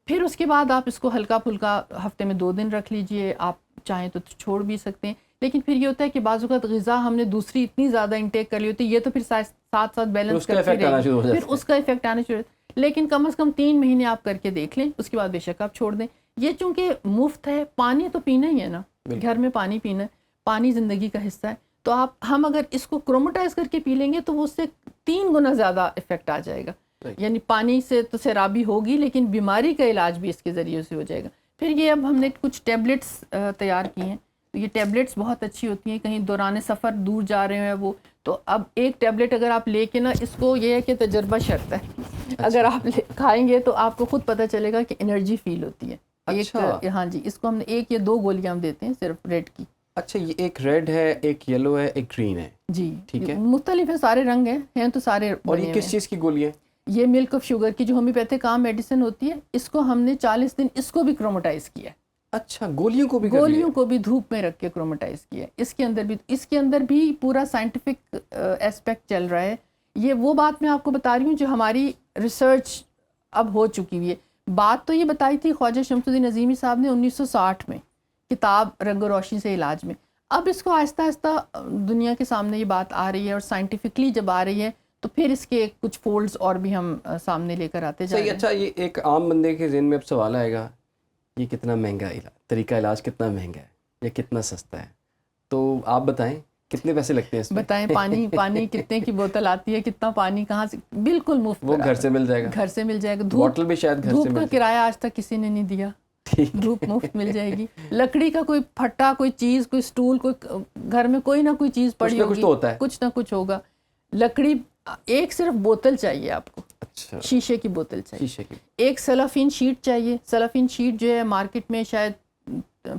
پھر اس کے بعد آپ اس کو ہلکا پھلکا ہفتے میں 2 دن رکھ لیجئے, آپ چاہیں تو چھوڑ بھی سکتے ہیں. لیکن پھر یہ ہوتا ہے کہ بعض اوقات غذا ہم نے دوسری اتنی زیادہ انٹیک کر لی ہوتی ہے, یہ تو پھر ساتھ ساتھ بیلنس کرتے رہے, پھر اس کا افیکٹ آنا شروع. لیکن کم از کم 3 مہینے آپ کر کے دیکھ لیں, اس کے بعد بے شک آپ چھوڑ دیں. یہ چونکہ مفت ہے, پانی تو پینا ہی ہے نا, گھر میں پانی پینا ہے, پانی زندگی کا حصہ ہے. تو ہم اگر اس کو کروموٹائز کر کے پی لیں گے تو وہ اس سے 3 گنا زیادہ افیکٹ آ جائے گا. یعنی پانی سے تو سیرابی ہوگی, لیکن بیماری کا علاج بھی اس کے ذریعے سے ہو جائے گا. پھر یہ اب ہم نے کچھ ٹیبلٹس تیار کی ہیں, تو یہ ٹیبلٹس بہت اچھی ہوتی ہیں. کہیں دوران سفر دور جا رہے ہیں وہ, تو اب ایک ٹیبلٹ اگر آپ لے کے نا, اس کو یہ ہے کہ تجربہ شرط ہے, اگر آپ کھائیں گے تو آپ کو خود پتہ چلے گا کہ انرجی فیل ہوتی ہے. ایک ہاں جی, اس کو ہم نے 1 یا 2 گولیاں ہم دیتے ہیں صرف ریڈ کی. اچھا, یہ ایک ریڈ ہے, ایک یلو ہے, ایک گرین ہے. جی ٹھیک ہے, مختلف ہیں, سارے رنگ ہیں تو سارے. اور یہ کس چیز کی گولی ہے؟ یہ ملک آف شوگر کی جو ہومیوپیتھک عام میڈیسن ہوتی ہے, اس کو ہم نے 40 دن اس کو بھی کروموٹائز کیا ہے. اچھا, گولیوں کو بھی دھوپ میں رکھ کے کروموٹائز کیا ہے. اس کے اندر بھی پورا سائنٹیفک ایسپیکٹ چل رہا ہے. یہ وہ بات میں آپ کو بتا رہی ہوں جو ہماری ریسرچ اب ہو چکی ہوئی ہے. بات تو یہ بتائی تھی خواجہ شمس الدین عظیمی صاحب نے 1960 میں کتاب رنگ و روشنی سے علاج میں. اب اس کو آہستہ آہستہ دنیا کے سامنے یہ بات آ رہی ہے, اور سائنٹیفکلی جب آ رہی ہے تو پھر اس کے کچھ فولڈز اور بھی ہم سامنے لے کر آتے جا رہے ہیں. اچھا, یہ ایک عام بندے کے ذہن میں اب سوال آئے گا, یہ کتنا مہنگا طریقہ علاج کتنا مہنگا ہے یا کتنا سستا ہے؟ تو آپ بتائیں کتنے پیسے لگتے ہیں اس میں؟ بتائیں پانی کتنے کی بوتل آتی ہے, کتنا پانی کہاں سے؟ بالکل مفت. وہ گھر سے مل جائے گا. گھر سے مل جائے گا. بوتل بھی شاید گھر سے دھوپ کا کرایہ آج تک کسی نے نہیں دیا, دھوپ مفت مل جائے گی. لکڑی کا کوئی پھٹا, کوئی چیز, کوئی سٹول, کوئی گھر میں کوئی نہ کوئی چیز پڑی ہوگی, کچھ نہ کچھ ہوگا. لکڑی, ایک صرف بوتل چاہیے آپ کو. اچھا, شیشے کی بوتل چاہیے. ایک سلافین شیٹ چاہیے. سلافین شیٹ جو ہے مارکیٹ میں شاید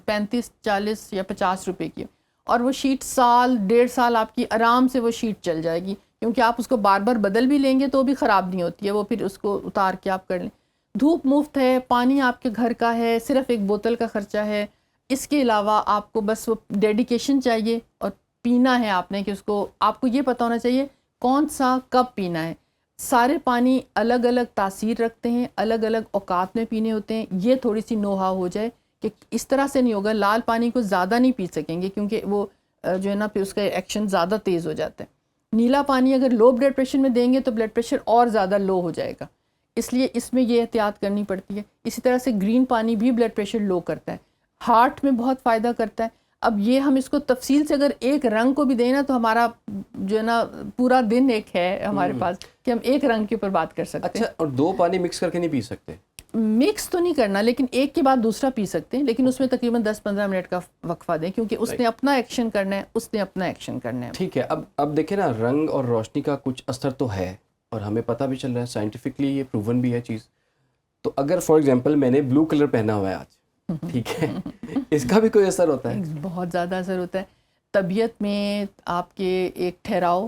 35, 40 یا 50 روپے کی, اور وہ شیٹ 1.5 سال آپ کی آرام سے وہ شیٹ چل جائے گی, کیونکہ آپ اس کو بار بار بدل بھی لیں گے تو بھی خراب نہیں ہوتی ہے, وہ پھر اس کو اتار کے آپ کر لیں. دھوپ مفت ہے, پانی آپ کے گھر کا ہے, صرف ایک بوتل کا خرچہ ہے. اس کے علاوہ آپ کو بس وہ ڈیڈیکیشن چاہیے, اور پینا ہے آپ نے کہ اس کو, آپ کو یہ پتہ ہونا چاہیے کون سا کب پینا ہے. سارے پانی الگ الگ تاثیر رکھتے ہیں, الگ الگ اوقات میں پینے ہوتے ہیں. یہ تھوڑی سی نوحہ ہو جائے کہ اس طرح سے نہیں ہوگا. لال پانی کو زیادہ نہیں پی سکیں گے کیونکہ وہ جو ہے نا پھر اس کا ایکشن زیادہ تیز ہو جاتا ہے. نیلا پانی اگر لو بلڈ پریشر میں دیں گے تو بلڈ پریشر اور زیادہ لو ہو جائے گا, اس لیے اس میں یہ احتیاط کرنی پڑتی ہے. اسی طرح سے گرین پانی بھی بلڈ پریشر لو کرتا ہے, ہارٹ میں بہت فائدہ کرتا ہے. اب یہ ہم اس کو تفصیل سے اگر ایک رنگ کو بھی دیں نا تو ہمارا جو ہے نا پورا دن ایک ہے ہمارے پاس کہ ہم ایک رنگ کے اوپر بات کر سکتے ہیں. اچھا, اور 2 پانی مکس کر کے نہیں پی سکتے؟ مکس تو نہیں کرنا, لیکن ایک کے بعد دوسرا پی سکتے ہیں, لیکن اس میں تقریباً 10-15 منٹ کا وقفہ دیں, کیونکہ اس نے اپنا ایکشن کرنا ہے, اس نے اپنا ایکشن کرنا ہے. ٹھیک ہے. اب دیکھیں نا, رنگ اور روشنی کا کچھ اثر تو ہے, اور ہمیں پتہ بھی چل رہا ہے, سائنٹیفکلی یہ پروون بھی ہے چیز. تو اگر فار ایگزامپل میں نے بلو کلر پہنا ہوا ہے آج, ٹھیک ہے, اس کا بھی کوئی اثر ہوتا ہے؟ بہت زیادہ اثر ہوتا ہے. طبیعت میں آپ کے ایک ٹھہراؤ,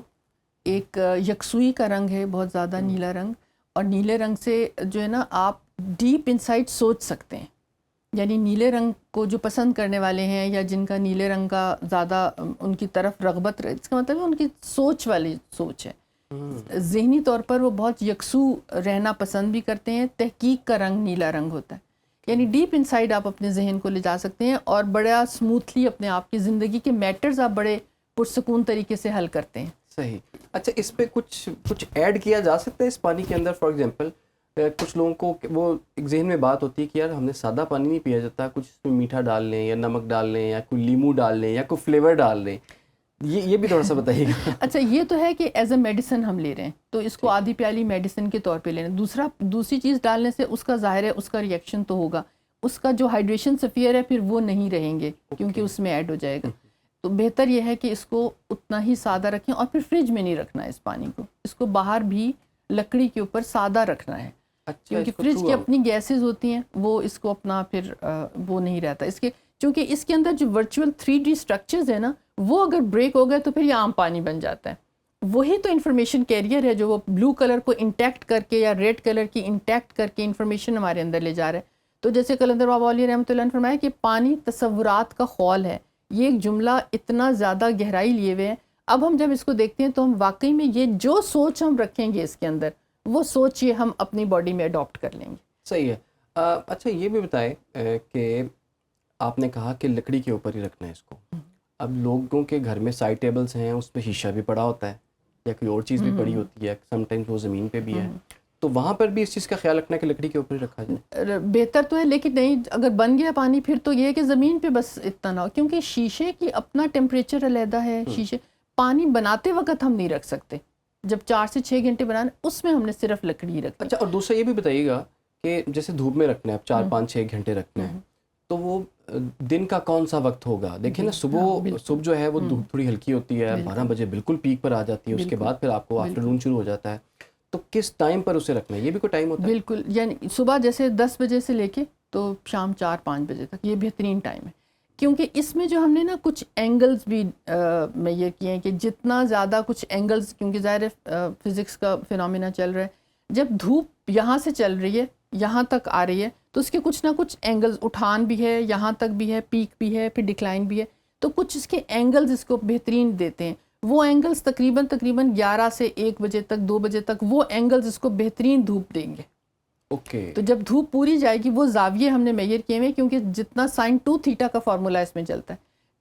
ایک یکسوئی کا رنگ ہے بہت زیادہ, نیلا رنگ, اور نیلے رنگ سے جو ہے نا آپ ڈیپ انسائٹ سوچ سکتے ہیں. یعنی نیلے رنگ کو جو پسند کرنے والے ہیں یا جن کا نیلے رنگ کا زیادہ ان کی طرف رغبت, اس کا مطلب ہے ان کی سوچ والی سوچ ہے. ذہنی طور پر وہ بہت یکسو رہنا پسند بھی کرتے ہیں. تحقیق کا رنگ نیلا رنگ ہوتا ہے, یعنی ڈیپ انسائڈ آپ اپنے ذہن کو لے جا سکتے ہیں, اور بڑا اسموتھلی اپنے آپ کی زندگی کے میٹرز آپ بڑے پرسکون طریقے سے حل کرتے ہیں. صحیح. اچھا, اس پہ کچھ ایڈ کیا جا سکتا ہے اس پانی کے اندر؟ فار ایگزامپل کچھ لوگوں کو وہ ایک ذہن میں بات ہوتی ہے کہ یار ہم نے سادہ پانی نہیں پیا جاتا, کچھ اس میں میٹھا ڈال لیں یا نمک ڈال لیں یا کوئی لیمو ڈال لیں یا کوئی فلیور ڈال لیں. یہ بھی تھوڑا سا بتائیے گا. اچھا, یہ تو ہے کہ ایز اے میڈیسن ہم لے رہے ہیں تو اس کو آدھی پیالی میڈیسن کے طور پہ لے رہے ہیں. دوسری چیز ڈالنے سے اس کا ظاہر ہے اس کا ریئیکشن تو ہوگا, اس کا جو ہائیڈریشن سفیر ہے پھر وہ نہیں رہیں گے کیونکہ اس میں ایڈ ہو جائے گا. تو بہتر یہ ہے کہ اس کو اتنا ہی سادہ رکھیں اور پھر فریج میں نہیں رکھنا ہے اس پانی کو, اس کو باہر بھی لکڑی کے اوپر سادہ رکھنا ہے. کیونکہ فریج کی اپنی گیسز ہوتی ہیں وہ اس کو اپنا پھر وہ نہیں رہتا اس کے, چونکہ اس کے اندر جو ورچوئل 3D اسٹرکچرز ہیں نا وہ اگر بریک ہو گئے تو پھر یہ عام پانی بن جاتا ہے. وہی تو انفارمیشن کیریئر ہے جو وہ بلو کلر کو انٹیکٹ کر کے یا ریڈ کلر کی انٹیکٹ کر کے انفارمیشن ہمارے اندر لے جا رہا ہے. تو جیسے قلندر بابا اولیاء رحمۃ اللہ نے فرمایا کہ پانی تصورات کا خول ہے, یہ ایک جملہ اتنا زیادہ گہرائی لیے ہوئے ہیں. اب ہم جب اس کو دیکھتے ہیں تو ہم واقعی میں یہ جو سوچ ہم رکھیں گے اس کے اندر وہ سوچ یہ ہم اپنی باڈی میں اڈاپٹ کر لیں گے. صحیح ہے. اچھا یہ بھی بتائیں کہ آپ نے کہا کہ لکڑی کے اوپر ہی رکھنا ہے اس کو. اب لوگوں کے گھر میں سائڈ ٹیبلز ہیں, اس پہ شیشہ بھی پڑا ہوتا ہے یا کوئی اور چیز بھی پڑی ہوتی ہے, سم ٹائمز وہ زمین پہ بھی ہے, تو وہاں پر بھی اس چیز کا خیال رکھنا ہے کہ لکڑی کے اوپر ہی رکھا جائے. بہتر تو ہے لیکن نہیں, اگر بن گیا پانی پھر تو یہ ہے کہ زمین پہ بس اتنا نہ ہو, کیونکہ شیشے کی اپنا ٹیمپریچر علیحدہ ہے. شیشے پانی بناتے وقت ہم نہیں رکھ سکتے, جب 4 سے 6 گھنٹے بنانا اس میں ہم نے صرف لکڑی رکھنا. اچھا, اور دوسرا یہ بھی بتائیے گا کہ جیسے دھوپ میں رکھنا ہے, 4 5 6 گھنٹے رکھنا ہے, تو وہ دن کا کون سا وقت ہوگا؟ دیکھیں نا, صبح جو ہے وہ دھوپ تھوڑی ہلکی ہوتی ہے, 12 بجے بالکل پیک پر آ جاتی ہے, اس کے بعد پھر آپ کو آفٹرنون شروع ہو جاتا ہے, تو کس ٹائم پر اسے رکھنا ہے؟ یہ بھی کوئی ٹائم ہوتا ہے؟ بالکل, یعنی صبح جیسے 10 بجے سے لے کے تو شام 4 5 بجے تک یہ بہترین ٹائم ہے, کیونکہ اس میں جو ہم نے نا کچھ اینگلز بھی میں یہ کیے ہیں کہ جتنا زیادہ کچھ اینگلز, کیونکہ ظاہر ہے فزکس کا فینومینا چل رہا ہے, جب دھوپ یہاں سے چل رہی ہے یہاں تک آ رہی ہے تو اس کے کچھ نہ کچھ اینگلز, اٹھان بھی ہے, یہاں تک بھی ہے, پیک بھی ہے, پھر ڈکلائن بھی ہے, تو کچھ اس کے اینگلز اس کو بہترین دیتے ہیں. وہ اینگلز تقریباً 11 سے 1 بجے تک 2 بجے تک وہ اینگلز اس کو بہترین دھوپ دیں گے. تو جب دھوپ پوری جائے گی, وہ زاویے ہم نے میجر کیے ہوئے, کیونکہ جتنا سائن 2 تھیٹا کا فارمولا اس میں چلتا ہے,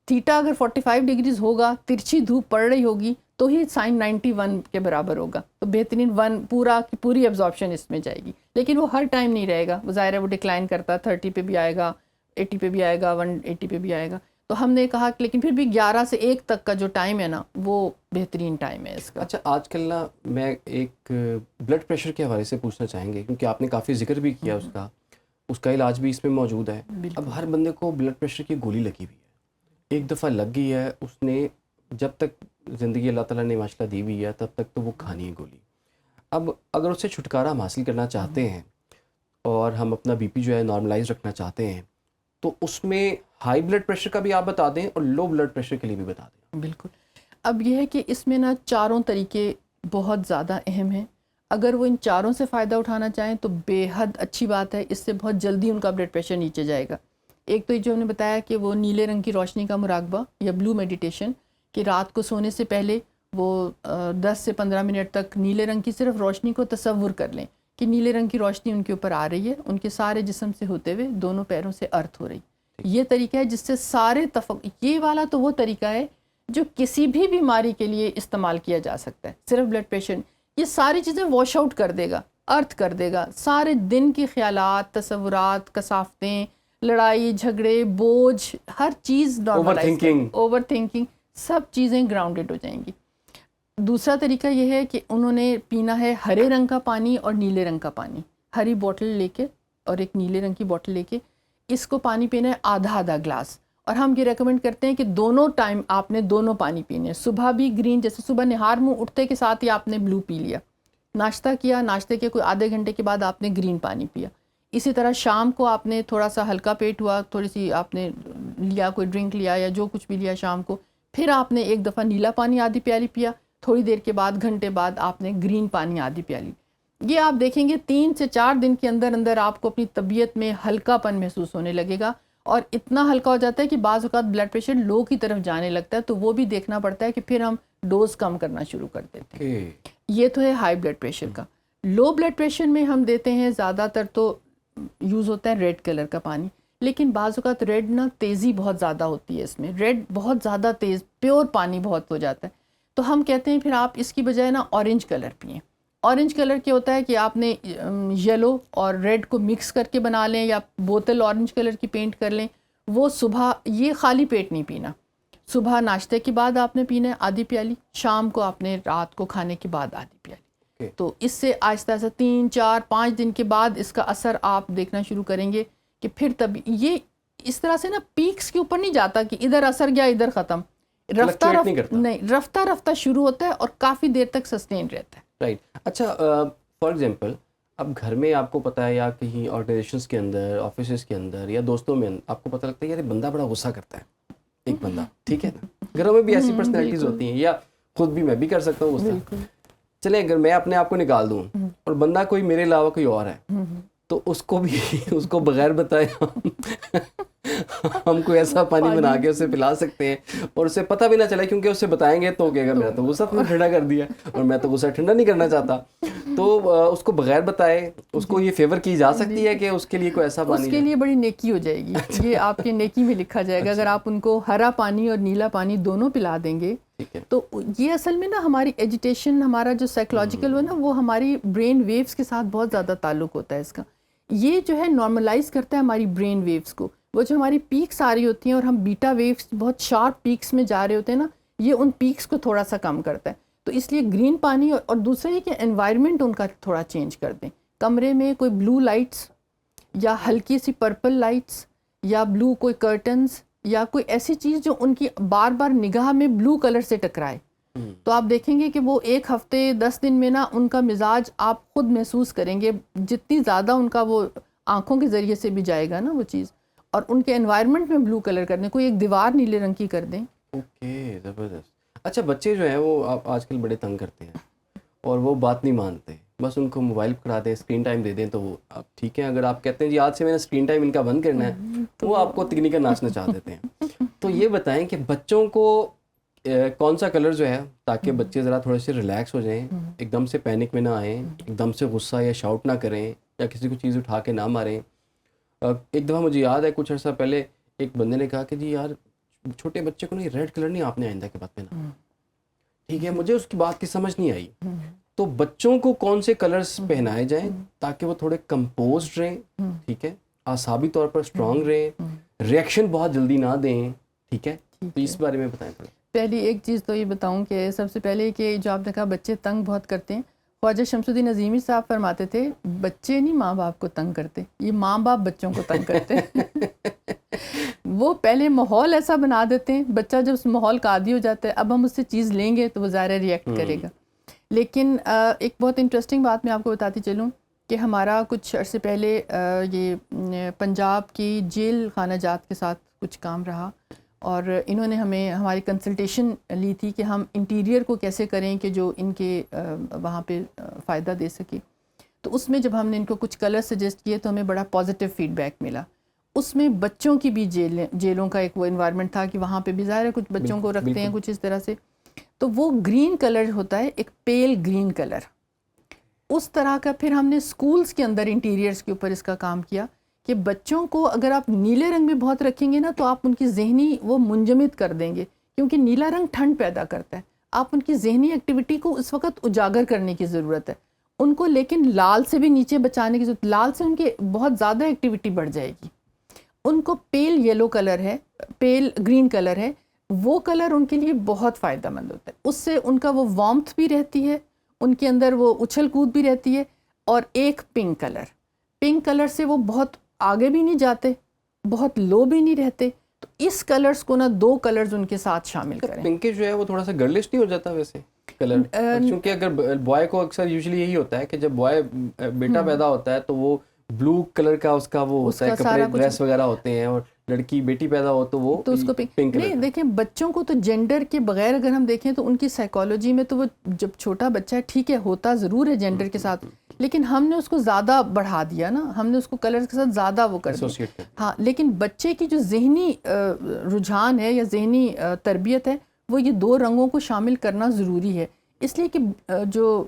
تھیٹا اگر 45 ڈگریز ہوگا, ترچھی دھوپ پڑ رہی ہوگی تو ہی سائن 91 کے برابر ہوگا, تو بہترین 1 پورا کی پوری ایبزارپشن اس میں جائے گی. لیکن وہ ہر ٹائم نہیں رہے گا, وہ ظاہر ہے وہ ڈکلائن کرتا ہے, 30 پہ بھی آئے گا, 80 پہ بھی آئے گا, 180 پہ بھی آئے گا. تو ہم نے کہا کہ لیکن پھر بھی 11 سے 1 تک کا جو ٹائم ہے نا وہ بہترین ٹائم ہے اس کا. اچھا, آج کل نا میں ایک بلڈ پریشر کے حوالے سے پوچھنا چاہیں گے, کیونکہ آپ نے کافی ذکر بھی کیا اس کا علاج بھی اس میں موجود ہے. اب ہر بندے کو بلڈ پریشر کی گولی لگی ہوئی ہے, ایک دفعہ لگ گئی ہے, اس نے جب تک زندگی اللہ تعالیٰ نے ماشاءاللہ دی ہوئی ہے تب تک تو وہ کھانی ہے گولی. اب اگر اس سے چھٹکارا ہم حاصل کرنا چاہتے ہیں اور ہم اپنا بی پی جو ہے نارملائز رکھنا چاہتے ہیں, تو اس میں ہائی بلڈ پریشر کا بھی آپ بتا دیں اور لو بلڈ پریشر کے لیے بھی بتا دیں. بالکل. اب یہ ہے کہ اس میں نا چاروں طریقے بہت زیادہ اہم ہیں. اگر وہ ان چاروں سے فائدہ اٹھانا چاہیں تو بے حد اچھی بات ہے, اس سے بہت جلدی ان کا بلڈ پریشر نیچے جائے گا. ایک تو جو ہم نے بتایا کہ وہ نیلے رنگ کی روشنی کا مراقبہ یا بلو میڈیٹیشن, کہ رات کو سونے سے پہلے وہ 10 سے 15 منٹ تک نیلے رنگ کی صرف روشنی کو تصور کر لیں کہ نیلے رنگ کی روشنی ان کے اوپر آ رہی ہے, ان کے سارے جسم سے ہوتے ہوئے دونوں پیروں سے ارتھ ہو رہی. یہ طریقہ ہے جس سے سارے یہ والا تو وہ طریقہ ہے جو کسی بھی بیماری کے لیے استعمال کیا جا سکتا ہے. صرف بلڈ پریشر یہ ساری چیزیں واش آؤٹ کر دے گا, ارتھ کر دے گا, سارے دن کے خیالات, تصورات, کثافتیں, لڑائی جھگڑے, بوجھ, ہر چیز اوور تھنکنگ, سب چیزیں گراؤنڈڈ ہو جائیں گی. دوسرا طریقہ یہ ہے کہ انہوں نے پینا ہے ہرے رنگ کا پانی اور نیلے رنگ کا پانی. ہری بوٹل لے کے اور ایک نیلے رنگ کی بوٹل لے کے اس کو پانی پینا ہے آدھا گلاس. اور ہم یہ ریکمینڈ کرتے ہیں کہ دونوں ٹائم آپ نے دونوں پانی پینے ہیں. صبح بھی گرین, جیسے صبح نہار منہ اٹھتے کے ساتھ ہی آپ نے بلو پی لیا, ناشتہ کیا, ناشتے کے کوئی آدھے گھنٹے کے بعد آپ نے گرین پانی پیا. اسی طرح شام کو آپ نے تھوڑا سا ہلکا پیٹ ہوا, تھوڑی سی آپ نے لیا, کوئی ڈرنک لیا یا جو کچھ بھی لیا شام کو, پھر آپ نے ایک دفعہ نیلا پانی آدھی پیالی پیا, تھوڑی دیر کے بعد گھنٹے بعد آپ نے گرین پانی آدھی پیالی. یہ آپ دیکھیں گے 3 سے 4 دن کے اندر آپ کو اپنی طبیعت میں ہلکا پن محسوس ہونے لگے گا, اور اتنا ہلکا ہو جاتا ہے کہ بعض اوقات بلڈ پریشر لو کی طرف جانے لگتا ہے, تو وہ بھی دیکھنا پڑتا ہے کہ پھر ہم ڈوز کم کرنا شروع کر دیتے ہیں. یہ تو ہے ہائی بلڈ پریشر کا. لو بلڈ پریشر میں ہم دیتے ہیں زیادہ تر تو یوز ہوتا ہے ریڈ کلر کا پانی, لیکن بعض اوقات ریڈ نا تیزی بہت زیادہ ہوتی ہے, اس میں ریڈ بہت زیادہ تیز, پیور پانی بہت ہو جاتا ہے, تو ہم کہتے ہیں پھر آپ اس کی بجائے نا اورنج کلر پئیں. اورنج کلر کیا ہوتا ہے کہ آپ نے یلو اور ریڈ کو مکس کر کے بنا لیں, یا بوتل اورنج کلر کی پینٹ کر لیں. وہ صبح, یہ خالی پیٹ نہیں پینا, صبح ناشتے کے بعد آپ نے پینا ہے آدھی پیالی, شام کو آپ نے رات کو کھانے کے بعد آدھی پیالی. تو اس سے آہستہ آہستہ 3 4 5 دن کے بعد اس کا اثر آپ دیکھنا شروع کریں گے کہ پھر تب یہ اس طرح سے نا پیکس کے اوپر نہیں جاتا کہ ادھر اثر گیا ادھر ختم، رفتہ رفتہ شروع ہوتا ہے اور کافی دیر تک سسٹین رہتا ہے. رائٹ. اچھا فار ایگزامپل اب گھر میں آپ کو پتہ ہے یا کہیں آرگنائزیشنس کے اندر، آفیسز کے اندر یا دوستوں میں آپ کو پتہ لگتا ہے یار یہ بندہ بڑا غصہ کرتا ہے، ایک بندہ، ٹھیک ہے نا، گھروں میں بھی ایسی پرسنالٹیز ہوتی ہیں، یا خود بھی میں بھی کر سکتا ہوں غصہ. چلیں اگر میں اپنے آپ کو نکال دوں اور بندہ کوئی میرے علاوہ کوئی اور ہے تو اس کو بھی اس کو بغیر بتائے ہم کوئی ایسا پانی بنا کے اسے پلا سکتے ہیں اور اسے پتہ بھی نہ چلے، کیونکہ اسے بتائیں گے تو کہے گا میرا تو غصہ تم نے ٹھنڈا کر دیا اور میں تو غصہ ٹھنڈا نہیں کرنا چاہتا. تو اس کو بغیر بتائے اس کو یہ فیور کی جا سکتی ہے کہ اس کے لیے کوئی ایسا پانی، اس کے لیے بڑی نیکی ہو جائے گی، یہ آپ کے نیکی میں لکھا جائے گا. اگر آپ ان کو ہرا پانی اور نیلا پانی دونوں پلا دیں گے تو یہ اصل میں نا ہماری ایجیٹیشن، ہمارا جو سائیکولوجیکل ہو نا، وہ ہماری برین ویوز کے ساتھ بہت زیادہ تعلق ہوتا ہے اس کا. یہ جو ہے نارملائز کرتا ہے ہماری برین ویوز کو. وہ جو ہماری پیکس آ رہی ہوتی ہیں اور ہم بیٹا ویوز بہت شارپ پیکس میں جا رہے ہوتے ہیں نا، یہ ان پیکس کو تھوڑا سا کم کرتا ہے. تو اس لیے گرین پانی اور دوسرا یہ کہ انوائرمنٹ ان کا تھوڑا چینج کر دیں. کمرے میں کوئی بلو لائٹس یا ہلکی سی پرپل لائٹس یا بلو کوئی کرٹنز یا کوئی ایسی چیز جو ان کی بار بار نگاہ میں بلو کلر سے ٹکرائے، تو آپ دیکھیں گے کہ وہ 1 ہفتے 10 دن میں نا ان کا مزاج آپ خود محسوس کریں گے. جتنی زیادہ ان کا وہ آنکھوں کے ذریعے سے بھی جائے گا نا وہ چیز، اور ان کے انوائرمنٹ میں بلو کلر کر دیں، کوئی ایک دیوار نیلے رنگ کی کر دیں. اوکے، زبردست. اچھا بچے جو ہیں وہ آپ آج کل بڑے تنگ کرتے ہیں اور وہ بات نہیں مانتے، بس ان کو موبائل پکڑا دیں، اسکرین ٹائم دے دیں تو وہ آپ ٹھیک ہے. اگر آپ کہتے ہیں جی آج سے میں نے اسکرین ٹائم ان کا بند کرنا ہے تو وہ آپ کو تکنیکل ناچنا چاہ دیتے ہیں. تو یہ بتائیں کہ بچوں کو کون سا کلر جو ہے تاکہ بچے ذرا تھوڑے سے ریلیکس ہو جائیں، ایک دم سے پینک میں نہ آئیں، ایک دم سے غصہ یا شاؤٹ نہ کریں یا کسی کو چیز اٹھا کے نہ ماریں. ایک دفعہ مجھے یاد ہے کچھ عرصہ پہلے ایک بندے نے کہا کہ جی یار چھوٹے بچے کو نہیں ریڈ کلر نہیں آپ نے آئندہ کے بعد پہنا. ٹھیک ہے، مجھے اس کی بات کی سمجھ نہیں آئی. تو بچوں کو کون سے کلرز پہنائے جائیں تاکہ وہ تھوڑے کمپوزڈ رہیں، ٹھیک ہے، اعصابی طور پر اسٹرانگ رہیں، ریئیکشن بہت جلدی نہ دیں، ٹھیک ہے. تو اس بارے میں بتائیں تھوڑا. پہلی ایک چیز تو یہ بتاؤں کہ سب سے پہلے کہ جو آپ نے کہا بچے تنگ بہت کرتے ہیں، خواجہ شمس الدین عظیمی صاحب فرماتے تھے بچے نہیں ماں باپ کو تنگ کرتے، یہ ماں باپ بچوں کو تنگ کرتے ہیں. وہ پہلے ماحول ایسا بنا دیتے ہیں، بچہ جب اس ماحول کا عادی ہو جاتا ہے، اب ہم اس سے چیز لیں گے تو وہ ظاہر ریئیکٹ کرے گا. لیکن ایک بہت انٹرسٹنگ بات میں آپ کو بتاتی چلوں کہ ہمارا کچھ عرصے پہلے یہ پنجاب کی جیل خانہ جات کے ساتھ کچھ کام رہا، اور انہوں نے ہمیں ہماری کنسلٹیشن لی تھی کہ ہم انٹیریئر کو کیسے کریں کہ جو ان کے وہاں پہ فائدہ دے سکے. تو اس میں جب ہم نے ان کو کچھ کلر سجیسٹ کیے تو ہمیں بڑا پازیٹیو فیڈ بیک ملا. اس میں بچوں کی بھی جیلوں کا ایک وہ انوائرمنٹ تھا کہ وہاں پہ بھی ظاہر ہے کچھ بچوں کو رکھتے ہیں کچھ اس طرح سے. تو وہ گرین کلر ہوتا ہے، ایک پیل گرین کلر، اس طرح کا. پھر ہم نے سکولز کے اندر انٹیریئرز کے اوپر اس کا کام کیا کہ بچوں کو اگر آپ نیلے رنگ میں بہت رکھیں گے نا تو آپ ان کی ذہنی وہ منجمد کر دیں گے، کیونکہ نیلا رنگ ٹھنڈ پیدا کرتا ہے. آپ ان کی ذہنی ایکٹیویٹی کو اس وقت اجاگر کرنے کی ضرورت ہے ان کو، لیکن لال سے بھی نیچے بچانے کی ضرورت. لال سے ان کی بہت زیادہ ایکٹیویٹی بڑھ جائے گی. ان کو پیل یلو کلر ہے، پیل گرین کلر ہے، وہ کلر ان کے لیے بہت فائدہ مند ہوتا ہے. اس سے ان کا وہ وارمتھ بھی رہتی ہے، ان کے اندر وہ اچھل کود بھی رہتی ہے. اور ایک پنک کلر سے وہ بہت آگے بھی نہیں جاتے، بہت لو بھی نہیں رہتے. تو اس کلرز کو نا 2 کلرز ان کے ساتھ شامل کریں. پنکش جو ہے وہ تھوڑا سا گرلش نہیں ہو جاتا ویسے کلر؟ کیونکہ اگر بوائے کو اکثر یوزلی یہی ہوتا ہے کہ جب بوائے بیٹا پیدا ہوتا ہے تو وہ بلو کلر کا اس کا وہ ہوتا ہے، کپڑے ڈریس وغیرہ ہوتے ہیں، اور لڑکی بیٹی پیدا ہو تو وہ اس کو پنک. نہیں دیکھیں بچوں کو تو جینڈر کے بغیر اگر ہم دیکھیں تو ان کی سائیکالوجی میں تو وہ جب چھوٹا بچہ ہے ٹھیک ہے ہوتا ضرور ہے جینڈر کے ساتھ، لیکن ہم نے اس کو زیادہ بڑھا دیا نا، ہم نے اس کو کلر کے ساتھ زیادہ وہ کر دیا. ہاں، لیکن بچے کی جو ذہنی رجحان ہے یا ذہنی تربیت ہے وہ یہ 2 رنگوں کو شامل کرنا ضروری ہے. اس لیے کہ جو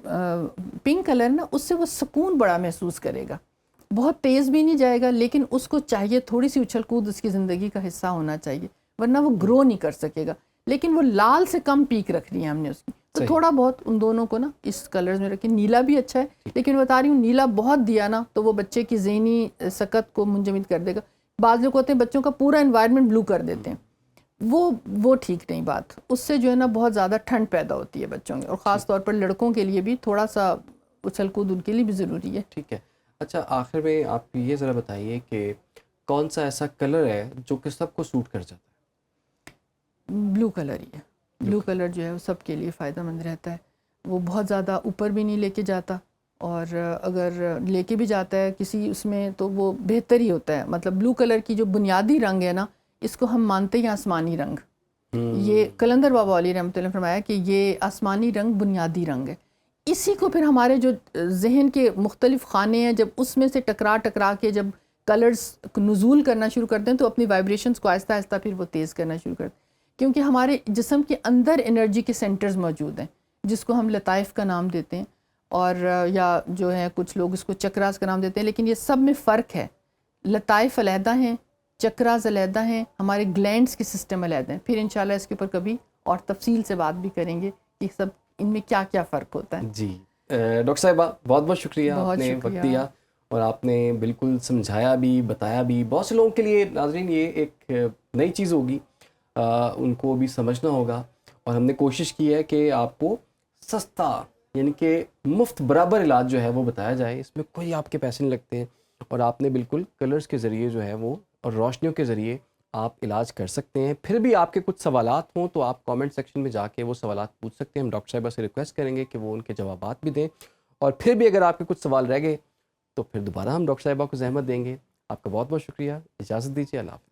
پنک کلر نا اس سے وہ سکون بڑا محسوس کرے گا، بہت تیز بھی نہیں جائے گا، لیکن اس کو چاہیے تھوڑی سی اچھل کود اس کی زندگی کا حصہ ہونا چاہیے، ورنہ وہ گرو نہیں کر سکے گا. لیکن وہ لال سے کم پیک رکھ رہی ہیں ہم نے اس کی، تو تھوڑا بہت ان دونوں کو نا اس کلرز میں رکھیں. نیلا بھی اچھا ہے، لیکن بتا رہی ہوں نیلا بہت دیا نا تو وہ بچے کی ذہنی سکت کو منجمد کر دے گا. بعض لوگ ہوتے ہیں بچوں کا پورا انوائرمنٹ بلو کر دیتے ہیں، وہ ٹھیک نہیں بات. اس سے جو ہے نا بہت زیادہ ٹھنڈ پیدا ہوتی ہے بچوں میں، اور خاص طور پر لڑکوں کے لیے بھی تھوڑا سا اچھل کود ان کے لیے بھی ضروری ہے. ٹھیک ہے. اچھا آخر میں آپ یہ ذرا بتائیے کہ کون سا ایسا کلر ہے جو کہ سب کو سوٹ کر جاتا ہے؟ بلو کلر ہی ہے. بلو کلر جو ہے وہ سب کے لیے فائدہ مند رہتا ہے. وہ بہت زیادہ اوپر بھی نہیں لے کے جاتا، اور اگر لے کے بھی جاتا ہے کسی اس میں تو وہ بہتر ہی ہوتا ہے. مطلب بلو کلر کی جو بنیادی رنگ ہے نا، اس کو ہم مانتے ہیں آسمانی رنگ. یہ قلندر بابا علی رحمۃ اللہ فرمایا کہ یہ آسمانی رنگ بنیادی رنگ ہے. اسی کو پھر ہمارے جو ذہن کے مختلف خانے ہیں، جب اس میں سے ٹکرا کے جب کلرز نزول کرنا شروع کرتے ہیں تو اپنی وائبریشنز کو آہستہ آہستہ پھر وہ تیز کرنا شروع کرتے ہیں. کیونکہ ہمارے جسم کے اندر انرجی کے سینٹرز موجود ہیں جس کو ہم لطائف کا نام دیتے ہیں، اور یا جو ہے کچھ لوگ اس کو چکراز کا نام دیتے ہیں. لیکن یہ سب میں فرق ہے. لطائف علیحدہ ہیں، چکراز علیحدہ ہیں، ہمارے گلینڈز کے سسٹم علیحدہ ہیں. پھر انشاءاللہ اس کے اوپر کبھی اور تفصیل سے بات بھی کریں گے کہ سب ان میں کیا کیا فرق ہوتا ہے. جی ڈاکٹر صاحبہ بہت بہت شکریہ، آپ نے وقت دیا اور آپ نے بالکل سمجھایا بھی، بتایا بھی. بہت سے لوگوں کے لیے ناظرین یہ ایک نئی چیز ہوگی، ان کو بھی سمجھنا ہوگا، اور ہم نے کوشش کی ہے کہ آپ کو سستا یعنی کہ مفت برابر علاج جو ہے وہ بتایا جائے. اس میں کوئی آپ کے پیسے نہیں لگتے ہیں، اور آپ نے بالکل کلرز کے ذریعے جو ہے وہ اور روشنیوں کے ذریعے آپ علاج کر سکتے ہیں. پھر بھی آپ کے کچھ سوالات ہوں تو آپ کامنٹ سیکشن میں جا کے وہ سوالات پوچھ سکتے ہیں. ہم ڈاکٹر صاحبہ سے ریکویسٹ کریں گے کہ وہ ان کے جوابات بھی دیں، اور پھر بھی اگر آپ کے کچھ سوال رہ گئے تو پھر دوبارہ ہم ڈاکٹر صاحبہ کو زحمت دیں گے. آپ کا بہت بہت شکریہ. اجازت دیجیے. اللہ حافظ.